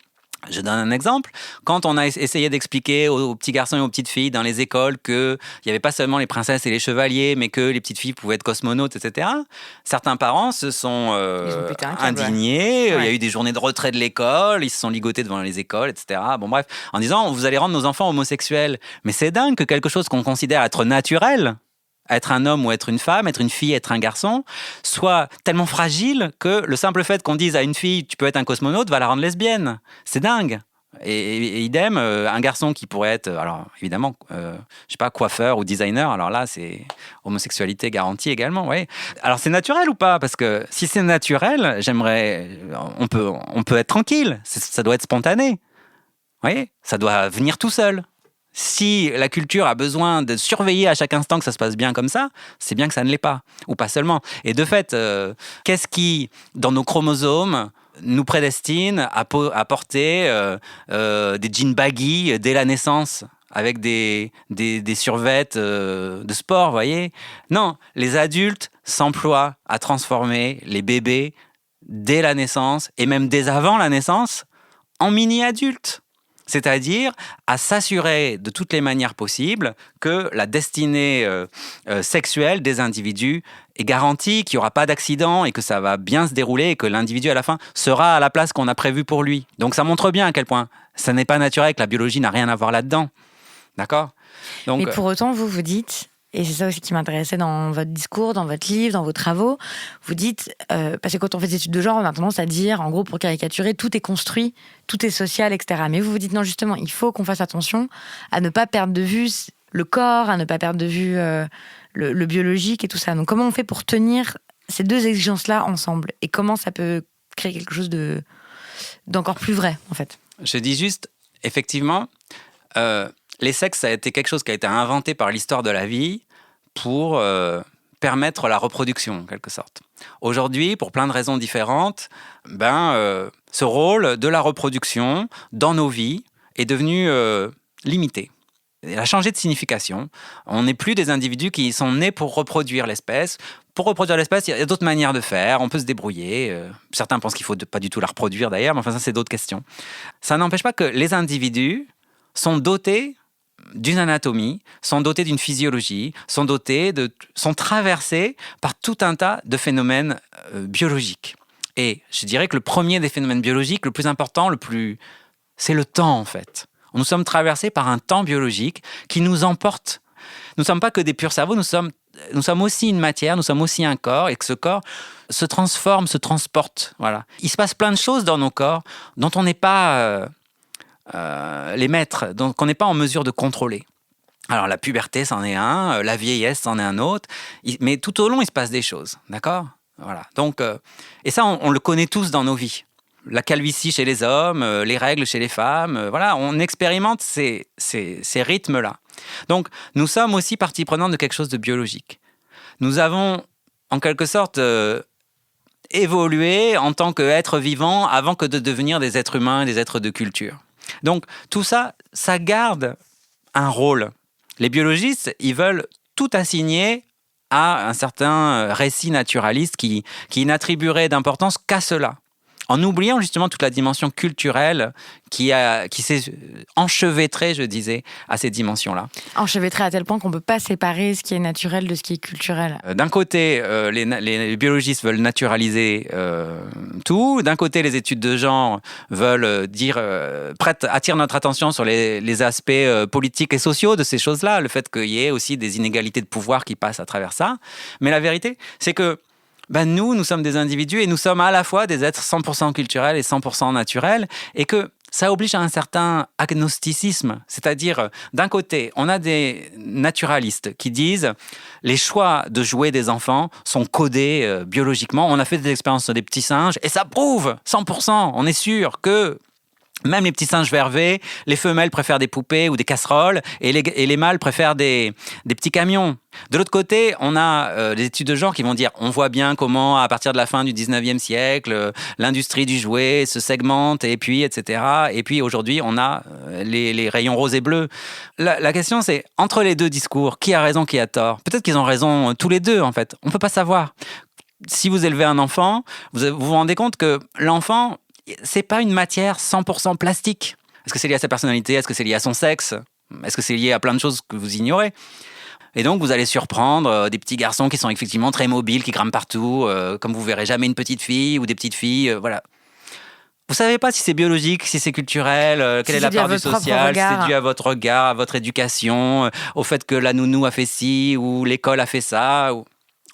Je donne un exemple. Quand on a essayé d'expliquer aux petits garçons et aux petites filles dans les écoles qu'il n'y avait pas seulement les princesses et les chevaliers, mais que les petites filles pouvaient être cosmonautes, etc., certains parents se sont indignés. Ouais. Il y a eu des journées de retrait de l'école, ils se sont ligotés devant les écoles, etc. Bon, bref, en disant, vous allez rendre nos enfants homosexuels. Mais c'est dingue que quelque chose qu'on considère être naturel, être un homme ou être une femme, être une fille, être un garçon, soit tellement fragile que le simple fait qu'on dise à une fille « tu peux être un cosmonaute » va la rendre lesbienne. C'est dingue. Et idem, un garçon qui pourrait être, alors évidemment, je sais pas, coiffeur ou designer, alors là, c'est homosexualité garantie également, oui. Alors c'est naturel ou pas ? Parce que si c'est naturel, on peut être tranquille, ça doit être spontané. Vous voyez ? Ça doit venir tout seul. Si la culture a besoin de surveiller à chaque instant que ça se passe bien comme ça, c'est bien que ça ne l'est pas, ou pas seulement. Et de fait, qu'est-ce qui, dans nos chromosomes, nous prédestine à porter des jeans baggy dès la naissance, avec des survêtements de sport, vous voyez ? Non, les adultes s'emploient à transformer les bébés dès la naissance, et même dès avant la naissance, en mini-adultes. C'est-à-dire à s'assurer de toutes les manières possibles que la destinée sexuelle des individus est garantie, qu'il n'y aura pas d'accident et que ça va bien se dérouler et que l'individu à la fin sera à la place qu'on a prévue pour lui. Donc ça montre bien à quel point ça n'est pas naturel, que la biologie n'a rien à voir là-dedans. D'accord ? Donc, mais pour autant, vous dites... Et c'est ça aussi qui m'intéressait dans votre discours, dans votre livre, dans vos travaux. Vous dites, parce que quand on fait des études de genre, on a tendance à dire, en gros, pour caricaturer, tout est construit, tout est social, etc. Mais vous dites, non, justement, il faut qu'on fasse attention à ne pas perdre de vue le corps, à ne pas perdre de vue le biologique et tout ça. Donc, comment on fait pour tenir ces deux exigences-là ensemble ? Et comment ça peut créer quelque chose d'encore plus vrai, en fait ? Je dis juste, effectivement... les sexes, ça a été quelque chose qui a été inventé par l'histoire de la vie pour permettre la reproduction, en quelque sorte. Aujourd'hui, pour plein de raisons différentes, ce rôle de la reproduction dans nos vies est devenu limité. Il a changé de signification. On n'est plus des individus qui sont nés pour reproduire l'espèce. Pour reproduire l'espèce, il y a d'autres manières de faire. On peut se débrouiller. Certains pensent qu'il ne faut pas du tout la reproduire, d'ailleurs, mais enfin, ça, c'est d'autres questions. Ça n'empêche pas que les individus sont dotés d'une anatomie, sont dotés d'une physiologie, sont traversés par tout un tas de phénomènes biologiques. Et je dirais que le premier des phénomènes biologiques, le plus important, c'est le temps, en fait. Nous sommes traversés par un temps biologique qui nous emporte. Nous ne sommes pas que des purs cerveaux, nous sommes aussi une matière, nous sommes aussi un corps, et que ce corps se transforme, se transporte. Voilà. Il se passe plein de choses dans nos corps dont on n'est pas... les maîtres, donc on n'est pas en mesure de contrôler. Alors la puberté, c'en est un, la vieillesse, c'en est un autre, mais tout au long, il se passe des choses, d'accord ? Voilà. Donc, et ça, on le connaît tous dans nos vies. La calvitie chez les hommes, les règles chez les femmes, voilà, on expérimente ces rythmes-là. Donc, nous sommes aussi partie prenante de quelque chose de biologique. Nous avons, en quelque sorte, évolué en tant qu'êtres vivants avant que de devenir des êtres humains, des êtres de culture. Donc, tout ça, ça garde un rôle. Les biologistes, ils veulent tout assigner à un certain récit naturaliste qui n'attribuerait d'importance qu'à cela. en oubliant justement toute la dimension culturelle qui s'est enchevêtrée, je disais, à ces dimensions-là. Enchevêtrée à tel point qu'on ne peut pas séparer ce qui est naturel de ce qui est culturel. D'un côté, les biologistes veulent naturaliser tout. D'un côté, les études de genre veulent attirent notre attention sur les aspects politiques et sociaux de ces choses-là, le fait qu'il y ait aussi des inégalités de pouvoir qui passent à travers ça. Mais la vérité, c'est que nous sommes des individus et nous sommes à la fois des êtres 100% culturels et 100% naturels, et que ça oblige à un certain agnosticisme. C'est-à-dire, d'un côté, on a des naturalistes qui disent les choix de jouer des enfants sont codés biologiquement. On a fait des expériences sur des petits singes et ça prouve 100%, on est sûr que même les petits singes vervés, les femelles préfèrent des poupées ou des casseroles et les mâles préfèrent des petits camions. De l'autre côté, on a des études de genre qui vont dire on voit bien comment, à partir de la fin du 19e siècle, l'industrie du jouet se segmente, et puis, etc. Et puis aujourd'hui, on a les rayons roses et bleus. La question, c'est entre les deux discours, qui a raison, qui a tort? Peut-être qu'ils ont raison tous les deux, en fait. On ne peut pas savoir. Si vous élevez un enfant, vous rendez compte que l'enfant, c'est pas une matière 100% plastique. Est-ce que c'est lié à sa personnalité? Est-ce que c'est lié à son sexe? Est-ce que c'est lié à plein de choses que vous ignorez? Et donc, vous allez surprendre des petits garçons qui sont effectivement très mobiles, qui grimpent partout, comme vous verrez jamais une petite fille ou des petites filles, voilà. Vous savez pas si c'est biologique, si c'est culturel, quelle est la part du social, si c'est dû à votre regard, à votre éducation, au fait que la nounou a fait ci ou l'école a fait ça.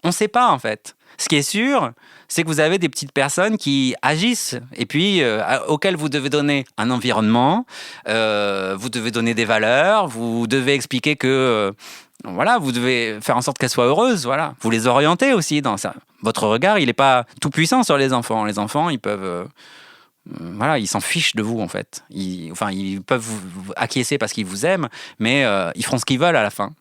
On sait pas, en fait. Ce qui est sûr, c'est que vous avez des petites personnes qui agissent et puis auxquelles vous devez donner un environnement, vous devez donner des valeurs, vous devez expliquer que voilà, vous devez faire en sorte qu'elles soient heureuses. Voilà. Vous les orientez aussi dans ça. Votre regard, il n'est pas tout puissant sur les enfants. Les enfants, ils peuvent... voilà, ils s'en fichent de vous en fait. Ils peuvent vous acquiescer parce qu'ils vous aiment, mais ils feront ce qu'ils veulent à la fin.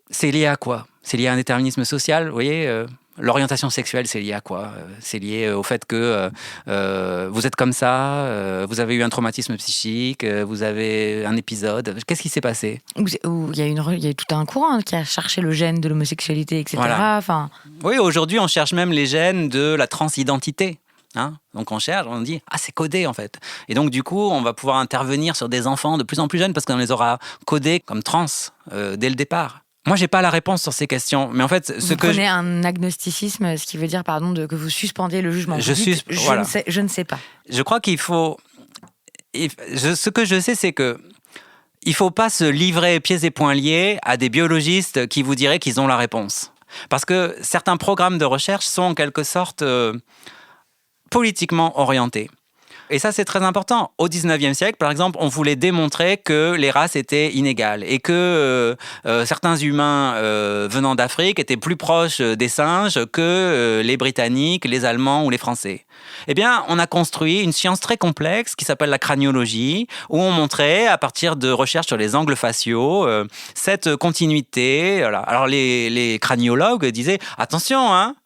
C'est lié à quoi? C'est lié à un déterminisme social, vous voyez l'orientation sexuelle, c'est lié à quoi? C'est lié au fait que vous êtes comme ça, vous avez eu un traumatisme psychique, vous avez un épisode. Qu'est-ce qui s'est passé? Il y a tout un courant qui a cherché le gène de l'homosexualité, etc. Voilà. Enfin... Oui, aujourd'hui, on cherche même les gènes de la transidentité. Donc on cherche, on dit c'est codé en fait. Et donc du coup, on va pouvoir intervenir sur des enfants de plus en plus jeunes parce qu'on les aura codés comme trans dès le départ. Moi, j'ai pas la réponse sur ces questions, mais en fait, vous prenez un agnosticisme, ce qui veut dire, que vous suspendez le jugement. Je ne sais pas. Je crois qu'il faut. Ce que je sais, c'est que il faut pas se livrer pieds et poings liés à des biologistes qui vous diraient qu'ils ont la réponse, parce que certains programmes de recherche sont en quelque sorte politiquement orientés. Et ça, c'est très important. Au 19e siècle, par exemple, on voulait démontrer que les races étaient inégales et que certains humains venant d'Afrique étaient plus proches des singes que les Britanniques, les Allemands ou les Français. Eh bien, on a construit une science très complexe qui s'appelle la craniologie, où on montrait, à partir de recherches sur les angles faciaux, cette continuité. Voilà. Alors, les craniologues disaient « Attention,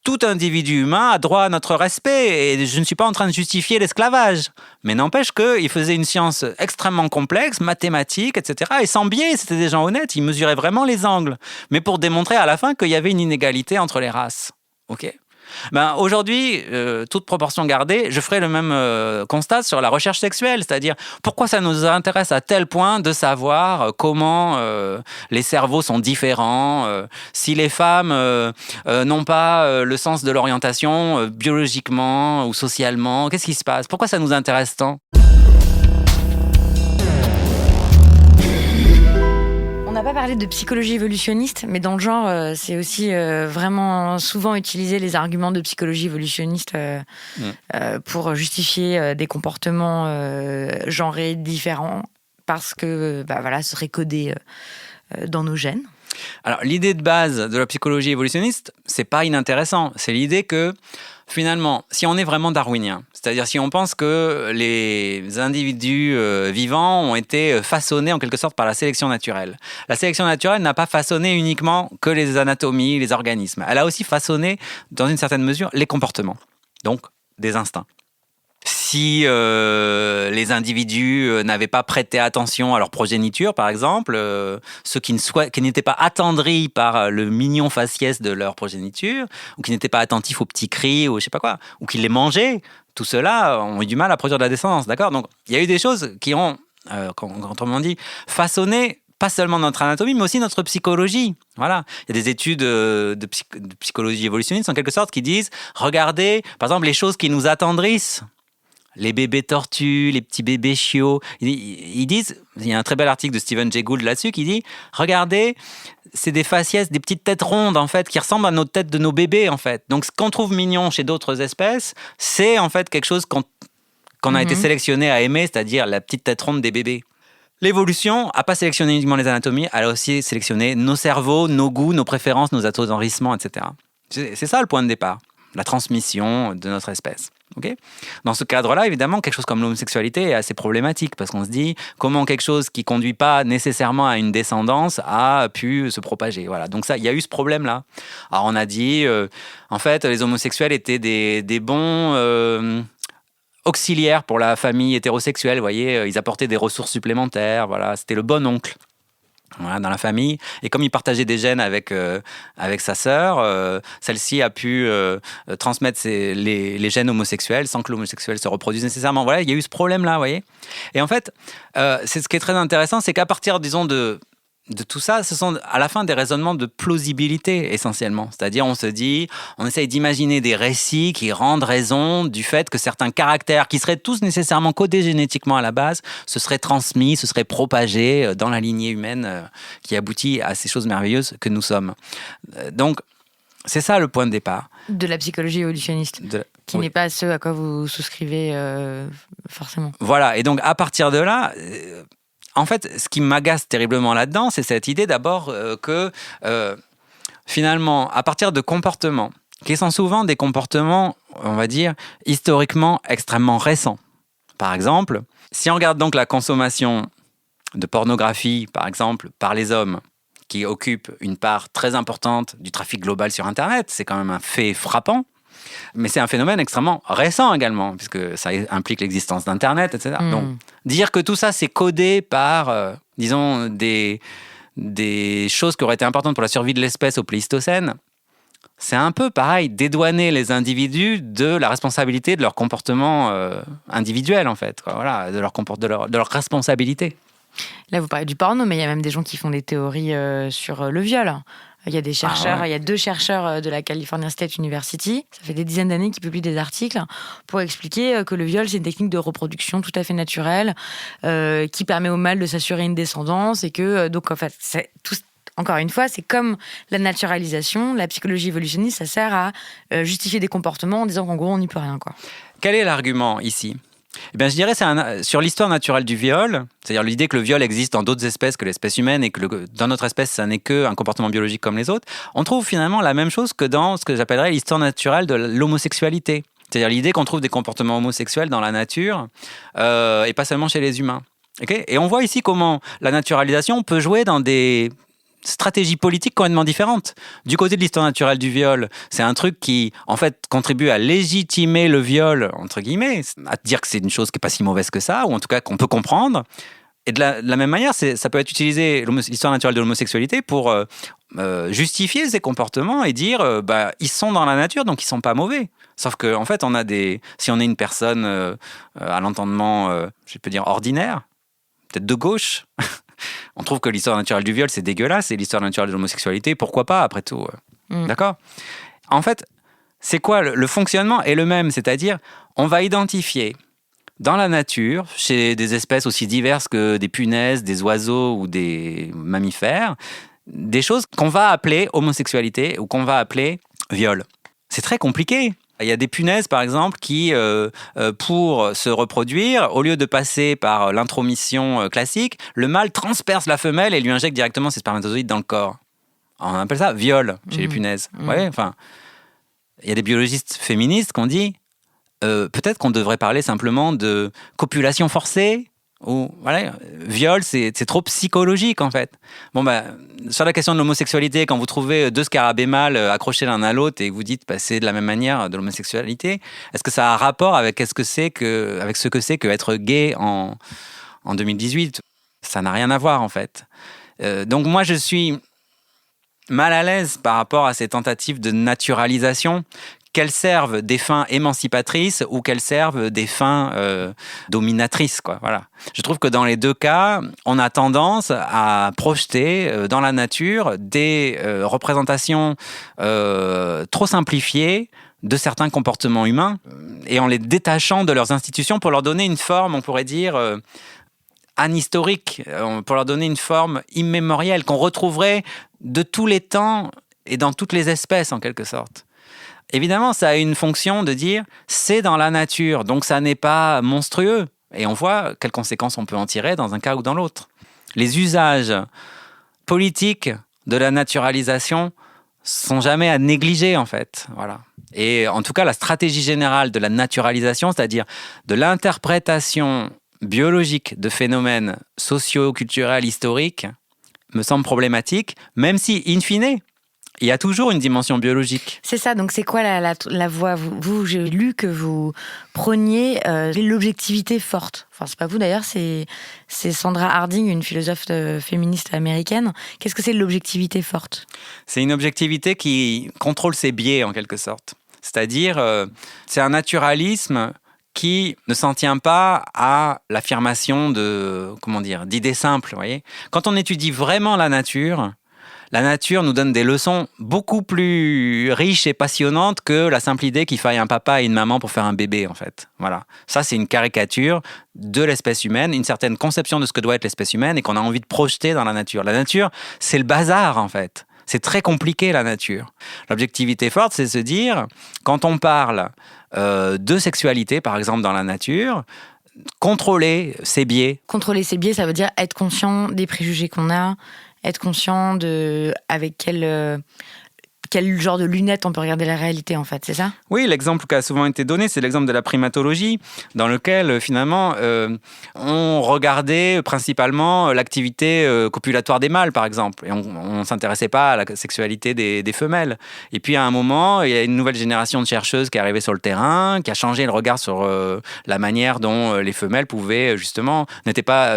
tout individu humain a droit à notre respect et je ne suis pas en train de justifier l'esclavage. » Mais n'empêche qu'ils faisaient une science extrêmement complexe, mathématique, etc. Et sans biais, c'était des gens honnêtes, ils mesuraient vraiment les angles. Mais pour démontrer à la fin qu'il y avait une inégalité entre les races. Ok ? Aujourd'hui, toute proportion gardée, je ferai le même constat sur la recherche sexuelle, c'est-à-dire pourquoi ça nous intéresse à tel point de savoir comment les cerveaux sont différents, si les femmes n'ont pas le sens de l'orientation biologiquement ou socialement, qu'est-ce qui se passe? Pourquoi ça nous intéresse tant? On n'a pas parlé de psychologie évolutionniste, mais dans le genre, c'est aussi vraiment souvent utiliser les arguments de psychologie évolutionniste pour justifier des comportements genrés différents, parce que ce serait codé dans nos gènes. Alors, l'idée de base de la psychologie évolutionniste, c'est pas inintéressant. C'est l'idée que, finalement, si on est vraiment darwinien, c'est-à-dire si on pense que les individus vivants ont été façonnés en quelque sorte par la sélection naturelle. La sélection naturelle n'a pas façonné uniquement que les anatomies, les organismes. Elle a aussi façonné, dans une certaine mesure, les comportements. Donc, des instincts. Si les individus n'avaient pas prêté attention à leur progéniture, par exemple, ceux qui n'étaient pas attendris par le mignon faciès de leur progéniture, ou qui n'étaient pas attentifs aux petits cris, ou je sais pas quoi, ou qui les mangeaient, tout ceux-là ont eu du mal à produire de la descendance, d'accord? Donc, il y a eu des choses qui ont, autrement dit, façonné pas seulement notre anatomie, mais aussi notre psychologie. Voilà. Il y a des études de psychologie évolutionniste, en quelque sorte, qui disent, regardez, par exemple, les choses qui nous attendrissent. Les bébés tortues, les petits bébés chiots. Ils disent, il y a un très bel article de Stephen Jay Gould là-dessus qui dit, regardez, c'est des faciès, des petites têtes rondes en fait, qui ressemblent à nos têtes de nos bébés en fait. Donc ce qu'on trouve mignon chez d'autres espèces, c'est en fait quelque chose qu'on a été sélectionné à aimer, c'est-à-dire la petite tête ronde des bébés. L'évolution n'a pas sélectionné uniquement les anatomies, elle a aussi sélectionné nos cerveaux, nos goûts, nos préférences, nos attendrissements, etc. C'est ça le point de départ, la transmission de notre espèce. Okay. Dans ce cadre-là, évidemment, quelque chose comme l'homosexualité est assez problématique parce qu'on se dit comment quelque chose qui ne conduit pas nécessairement à une descendance a pu se propager. Voilà. Donc ça, il y a eu ce problème-là. Alors on a dit, en fait, les homosexuels étaient des bons auxiliaires pour la famille hétérosexuelle. Vous voyez, ils apportaient des ressources supplémentaires. Voilà, c'était le bon oncle. Voilà, dans la famille. Et comme il partageait des gènes avec sa sœur, celle-ci a pu transmettre les gènes homosexuels sans que l'homosexuel se reproduise nécessairement. Voilà, il y a eu ce problème-là, vous voyez. Et en fait, c'est ce qui est très intéressant, c'est qu'à partir, disons, de tout ça, ce sont à la fin des raisonnements de plausibilité essentiellement. C'est-à-dire, on essaye d'imaginer des récits qui rendent raison du fait que certains caractères qui seraient tous nécessairement codés génétiquement à la base se seraient transmis, se seraient propagés dans la lignée humaine qui aboutit à ces choses merveilleuses que nous sommes. Donc, c'est ça le point de départ. De la psychologie évolutionniste, qui n'est pas ce à quoi vous souscrivez forcément. Voilà, et donc à partir de là... En fait, ce qui m'agace terriblement là-dedans, c'est cette idée d'abord que finalement, à partir de comportements, qui sont souvent des comportements, on va dire, historiquement extrêmement récents. Par exemple, si on regarde donc la consommation de pornographie, par exemple, par les hommes, qui occupe une part très importante du trafic global sur Internet, c'est quand même un fait frappant. Mais c'est un phénomène extrêmement récent également, puisque ça implique l'existence d'Internet, etc. Donc, dire que tout ça, c'est codé par, disons, des choses qui auraient été importantes pour la survie de l'espèce au Pléistocène, c'est un peu pareil, dédouaner les individus de la responsabilité de leur comportement individuel, en fait. Quoi. Voilà, de leur responsabilité. Là, vous parlez du porno, mais il y a même des gens qui font des théories sur le viol. Il y a des chercheurs, il y a 2 chercheurs de la California State University, ça fait des dizaines d'années qu'ils publient des articles pour expliquer que le viol, c'est une technique de reproduction tout à fait naturelle, qui permet au mâle de s'assurer une descendance et que, donc en fait, c'est tout, encore une fois, c'est comme la naturalisation, la psychologie évolutionniste, ça sert à justifier des comportements en disant qu'en gros, on n'y peut rien, quoi. Quel est l'argument ici ? Eh bien, je dirais c'est sur l'histoire naturelle du viol, c'est-à-dire l'idée que le viol existe dans d'autres espèces que l'espèce humaine et que dans notre espèce, ça n'est qu'un comportement biologique comme les autres. On trouve finalement la même chose que dans ce que j'appellerais l'histoire naturelle de l'homosexualité. C'est-à-dire l'idée qu'on trouve des comportements homosexuels dans la nature et pas seulement chez les humains. Okay ? Et on voit ici comment la naturalisation peut jouer dans des stratégie politique complètement différente. Du côté de l'histoire naturelle du viol, c'est un truc qui, en fait, contribue à légitimer le viol, entre guillemets, à dire que c'est une chose qui n'est pas si mauvaise que ça, ou en tout cas qu'on peut comprendre. Et de la même manière, ça peut être utilisé, l'histoire naturelle de l'homosexualité, pour justifier ces comportements et dire, ils sont dans la nature, donc ils ne sont pas mauvais. Sauf qu'en fait, si on est une personne à l'entendement, je peux dire, ordinaire, peut-être de gauche, on trouve que l'histoire naturelle du viol, c'est dégueulasse, et l'histoire naturelle de l'homosexualité, pourquoi pas, après tout. D'accord ? En fait, c'est quoi le fonctionnement est le même, c'est-à-dire, on va identifier dans la nature, chez des espèces aussi diverses que des punaises, des oiseaux ou des mammifères, des choses qu'on va appeler homosexualité ou qu'on va appeler viol. C'est très compliqué. Il y a des punaises, par exemple, qui, pour se reproduire, au lieu de passer par l'intromission classique, le mâle transperce la femelle et lui injecte directement ses spermatozoïdes dans le corps. On appelle ça viol chez les punaises. Ouais, enfin, il y a des biologistes féministes qui ont dit peut-être qu'on devrait parler simplement de copulation forcée, ou voilà, viol, c'est trop psychologique en fait. Sur la question de l'homosexualité, quand vous trouvez 2 scarabées mâles accrochés l'un à l'autre et que vous dites c'est de la même manière de l'homosexualité, est-ce que ça a un rapport avec ce que c'est que être gay en 2018 ? Ça n'a rien à voir en fait. Donc moi je suis mal à l'aise par rapport à ces tentatives de naturalisation qu'elles servent des fins émancipatrices ou qu'elles servent des fins dominatrices, quoi. Voilà. Je trouve que dans les deux cas, on a tendance à projeter dans la nature des représentations trop simplifiées de certains comportements humains et en les détachant de leurs institutions pour leur donner une forme, on pourrait dire, anhistorique, pour leur donner une forme immémorielle qu'on retrouverait de tous les temps et dans toutes les espèces en quelque sorte. Évidemment, ça a une fonction de dire c'est dans la nature, donc ça n'est pas monstrueux. Et on voit quelles conséquences on peut en tirer dans un cas ou dans l'autre. Les usages politiques de la naturalisation sont jamais à négliger en fait. Voilà. Et en tout cas, la stratégie générale de la naturalisation, c'est-à-dire de l'interprétation biologique de phénomènes socio-culturels historiques, me semble problématique, même si, in fine, il y a toujours une dimension biologique. C'est ça, donc c'est quoi la voie vous, j'ai lu que vous preniez l'objectivité forte. Enfin, c'est pas vous d'ailleurs, c'est Sandra Harding, une philosophe féministe américaine. Qu'est-ce que c'est l'objectivité forte ? C'est une objectivité qui contrôle ses biais en quelque sorte. C'est-à-dire, c'est un naturalisme qui ne s'en tient pas à l'affirmation d'idées simples. Vous voyez ? Quand on étudie vraiment la nature nous donne des leçons beaucoup plus riches et passionnantes que la simple idée qu'il faille un papa et une maman pour faire un bébé, en fait. Voilà. Ça, c'est une caricature de l'espèce humaine, une certaine conception de ce que doit être l'espèce humaine et qu'on a envie de projeter dans la nature. La nature, c'est le bazar, en fait. C'est très compliqué, la nature. L'objectivité forte, c'est se dire, quand on parle de sexualité, par exemple, dans la nature, contrôler ses biais. Contrôler ses biais, ça veut dire être conscient des préjugés qu'on a, être conscient de avec quel genre de lunettes on peut regarder la réalité, en fait, c'est ça ? Oui, l'exemple qui a souvent été donné, c'est l'exemple de la primatologie, dans lequel, finalement, on regardait principalement l'activité copulatoire des mâles, par exemple, et on ne s'intéressait pas à la sexualité des femelles. Et puis, à un moment, il y a une nouvelle génération de chercheuses qui est arrivée sur le terrain, qui a changé le regard sur la manière dont les femelles pouvaient, justement, n'étaient pas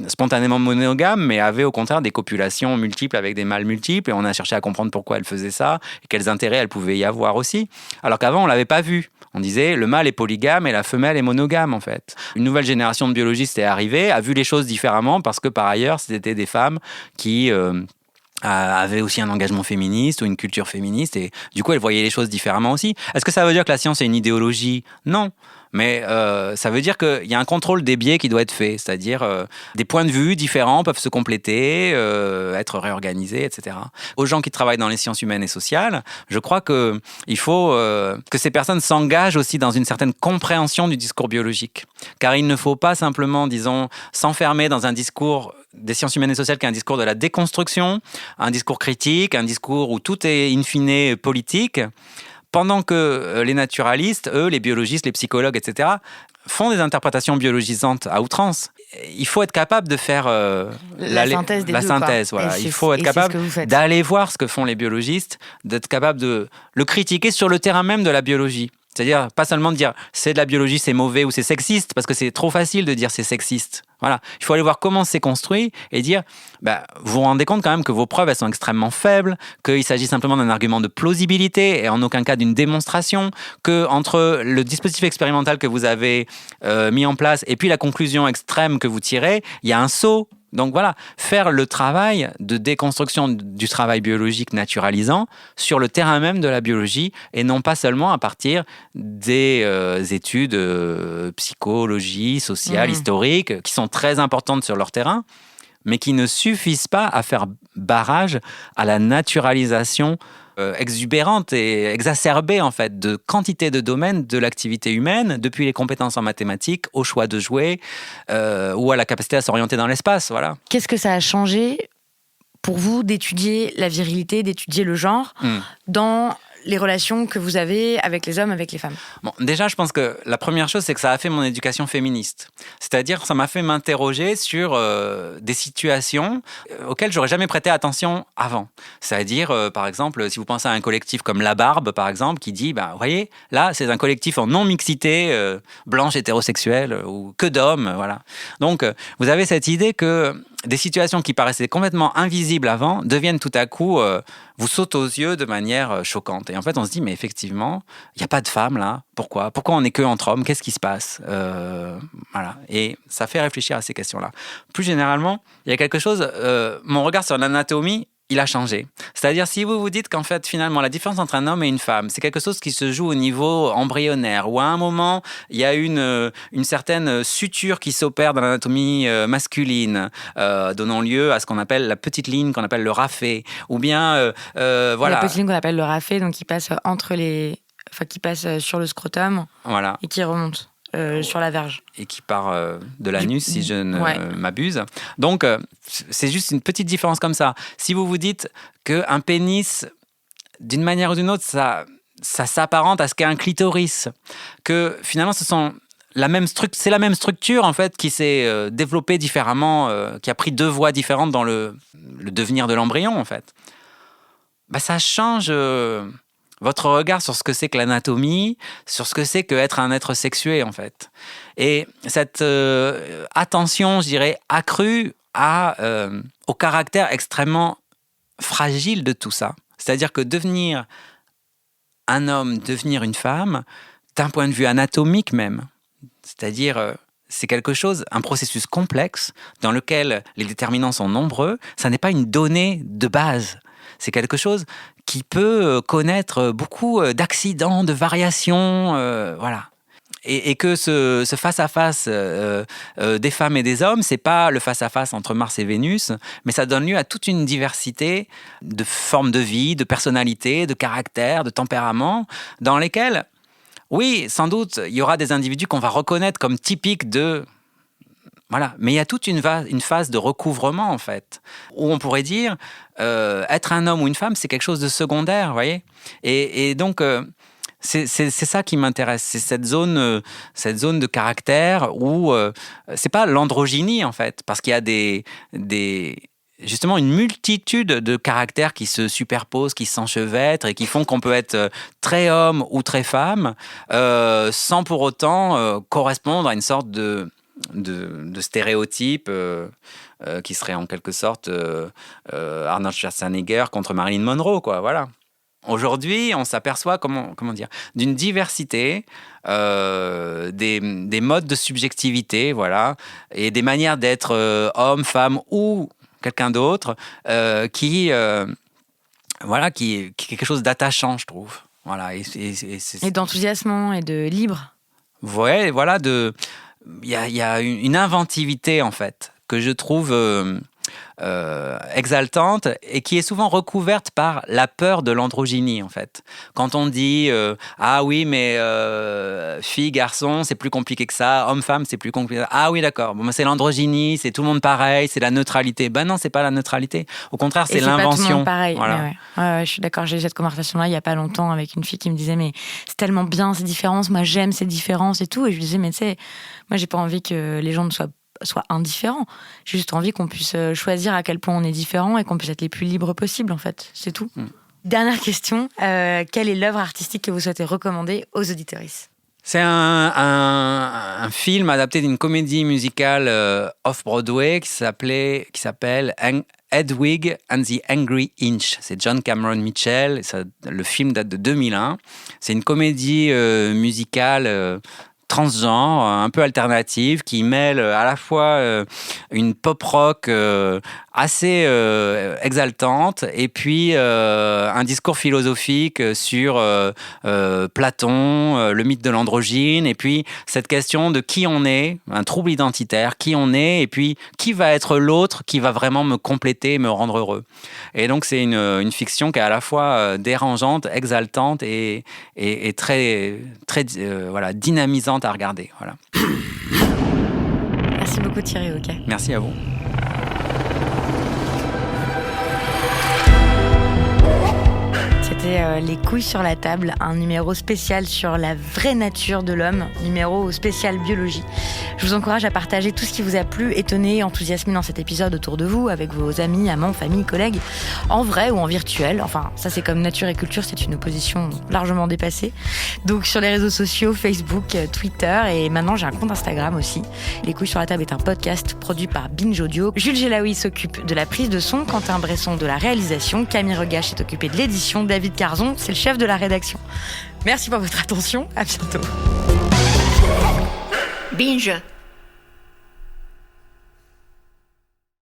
spontanément monogames, mais avaient, au contraire, des copulations multiples avec des mâles multiples, et on a cherché à comprendre pourquoi elles faisaient ça, et quels intérêts elles pouvaient y avoir aussi. Alors qu'avant, on ne l'avait pas vu. On disait le mâle est polygame et la femelle est monogame, en fait. Une nouvelle génération de biologistes est arrivée, a vu les choses différemment parce que, par ailleurs, c'était des femmes qui avaient aussi un engagement féministe ou une culture féministe et du coup, elles voyaient les choses différemment aussi. Est-ce que ça veut dire que la science est une idéologie ? Non. Mais ça veut dire qu'il y a un contrôle des biais qui doit être fait, c'est-à-dire des points de vue différents peuvent se compléter, être réorganisés, etc. Aux gens qui travaillent dans les sciences humaines et sociales, je crois qu'il faut que ces personnes s'engagent aussi dans une certaine compréhension du discours biologique. Car il ne faut pas simplement, disons, s'enfermer dans un discours des sciences humaines et sociales qui est un discours de la déconstruction, un discours critique, un discours où tout est in fine politique, pendant que les naturalistes, eux, les biologistes, les psychologues, etc., font des interprétations biologisantes à outrance. Il faut être capable de faire la synthèse des deux, synthèse, voilà. Il faut être capable d'aller voir ce que font les biologistes, d'être capable de le critiquer sur le terrain même de la biologie. C'est-à-dire, pas seulement de dire c'est de la biologie, c'est mauvais ou c'est sexiste, parce que c'est trop facile de dire c'est sexiste. Voilà. Il faut aller voir comment c'est construit et dire vous vous rendez compte quand même que vos preuves elles sont extrêmement faibles, qu'il s'agit simplement d'un argument de plausibilité et en aucun cas d'une démonstration, que entre le dispositif expérimental que vous avez mis en place et puis la conclusion extrême que vous tirez, il y a un saut. Donc voilà, faire le travail de déconstruction du travail biologique naturalisant sur le terrain même de la biologie et non pas seulement à partir des études psychologie, sociales, historiques, qui sont très importantes sur leur terrain, mais qui ne suffisent pas à faire barrage à la naturalisation exubérante et exacerbée en fait de quantité de domaines de l'activité humaine, depuis les compétences en mathématiques au choix de jouer ou à la capacité à s'orienter dans l'espace. Voilà. Qu'est-ce que ça a changé pour vous d'étudier la virilité, d'étudier le genre dans les relations que vous avez avec les hommes, avec les femmes? Bon, déjà, je pense que la première chose, c'est que ça a fait mon éducation féministe. C'est-à-dire que ça m'a fait m'interroger sur des situations auxquelles j'aurais jamais prêté attention avant. C'est-à-dire, par exemple, si vous pensez à un collectif comme La Barbe, par exemple, qui dit, vous voyez, là, c'est un collectif en non-mixité, blanche, hétérosexuelle, ou que d'hommes, voilà. Donc, vous avez cette idée que des situations qui paraissaient complètement invisibles avant deviennent tout à coup, vous sautent aux yeux de manière choquante. Et en fait, on se dit, mais effectivement, il n'y a pas de femmes là. Pourquoi on n'est que entre hommes? Qu'est-ce qui se passe? Voilà. Et ça fait réfléchir à ces questions-là. Plus généralement, il y a quelque chose, mon regard sur l'anatomie, il a changé. C'est-à-dire, si vous vous dites qu'en fait, finalement, la différence entre un homme et une femme, c'est quelque chose qui se joue au niveau embryonnaire, où à un moment, il y a une certaine suture qui s'opère dans l'anatomie masculine, donnant lieu à ce qu'on appelle la petite ligne qu'on appelle le raphé, ou bien, voilà. La petite ligne qu'on appelle le raphé, donc qui passe qui passe sur le scrotum, voilà. Et qui remonte. Sur la verge. Et qui part de l'anus, si je ne m'abuse. Donc, c'est juste une petite différence comme ça. Si vous vous dites qu'un pénis, d'une manière ou d'une autre, ça s'apparente à ce qu'est un clitoris, que finalement, c'est la même structure, en fait, qui s'est développée différemment, qui a pris 2 voies différentes dans le devenir de l'embryon, en fait. Ça change... votre regard sur ce que c'est que l'anatomie, sur ce que c'est qu'être un être sexué, en fait. Et cette attention, je dirais, accrue au caractère extrêmement fragile de tout ça. C'est-à-dire que devenir un homme, devenir une femme, d'un point de vue anatomique même, c'est-à-dire... c'est quelque chose, un processus complexe dans lequel les déterminants sont nombreux. Ça n'est pas une donnée de base. C'est quelque chose qui peut connaître beaucoup d'accidents, de variations, voilà. Et que ce face-à-face des femmes et des hommes, c'est pas le face-à-face entre Mars et Vénus, mais ça donne lieu à toute une diversité de formes de vie, de personnalités, de caractères, de tempéraments, dans lesquels, oui, sans doute, il y aura des individus qu'on va reconnaître comme typiques de... Voilà, mais il y a toute une phase de recouvrement, en fait, où on pourrait dire être un homme ou une femme, c'est quelque chose de secondaire, vous voyez. Et donc, c'est ça qui m'intéresse, c'est cette zone de caractère où c'est pas l'androgynie, en fait, parce qu'il y a justement une multitude de caractères qui se superposent, qui s'enchevêtrent et qui font qu'on peut être très homme ou très femme sans pour autant correspondre à une sorte de stéréotype qui serait en quelque sorte Arnold Schwarzenegger contre Marilyn Monroe, quoi, voilà. Aujourd'hui, on s'aperçoit comment dire, d'une diversité des modes de subjectivité, voilà, et des manières d'être homme, femme ou quelqu'un d'autre qui est quelque chose d'attachant, je trouve. Voilà, et d'enthousiasmant et de libre. Ouais, voilà, il y a une inventivité, en fait, que je trouve exaltante et qui est souvent recouverte par la peur de l'androgynie, en fait. Quand on dit ah oui, mais fille, garçon, c'est plus compliqué que ça, homme-femme, c'est plus compliqué. Ah oui, d'accord, bon, c'est l'androgynie, c'est tout le monde pareil, c'est la neutralité. Ben non, c'est pas la neutralité. Au contraire, c'est l'invention. Pas tout le monde pareil. Voilà. Ouais, je suis d'accord, j'ai eu cette conversation-là il y a pas longtemps avec une fille qui me disait mais c'est tellement bien ces différences, moi j'aime ces différences et tout. Et je lui disais mais tu sais, moi j'ai pas envie que les gens ne soient indifférents. J'ai juste envie qu'on puisse choisir à quel point on est différent et qu'on puisse être les plus libres possible, en fait. C'est tout. Dernière question. Quelle est l'œuvre artistique que vous souhaitez recommander aux auditeuristes? C'est un film adapté d'une comédie musicale off-Broadway qui s'appelle Hedwig and the Angry Inch. C'est John Cameron Mitchell. Le film date de 2001. C'est une comédie musicale transgenre, un peu alternative, qui mêle à la fois une pop rock assez exaltante et puis un discours philosophique sur Platon, le mythe de l'androgyne, et puis cette question de qui on est, un trouble identitaire, qui on est, et puis qui va être l'autre qui va vraiment me compléter et me rendre heureux. Et donc c'est une fiction qui est à la fois dérangeante, exaltante et très, très voilà, dynamisante à regarder. Voilà. Merci beaucoup Thierry Hauquet. Merci à vous. C'était Les couilles sur la table, un numéro spécial sur la vraie nature de l'homme, numéro spécial biologie. Je vous encourage à partager tout ce qui vous a plu, étonné, enthousiasmé dans cet épisode autour de vous, avec vos amis, amants, famille, collègues, en vrai ou en virtuel. Enfin, ça c'est comme nature et culture, c'est une opposition largement dépassée. Donc sur les réseaux sociaux, Facebook, Twitter, et maintenant j'ai un compte Instagram aussi. Les couilles sur la table est un podcast produit par Binge Audio. Jules Gelaoui s'occupe de la prise de son, Quentin Bresson de la réalisation, Camille Regache s'est occupé de l'édition, David Carzon, c'est le chef de la rédaction. Merci pour votre attention, à bientôt. Binge.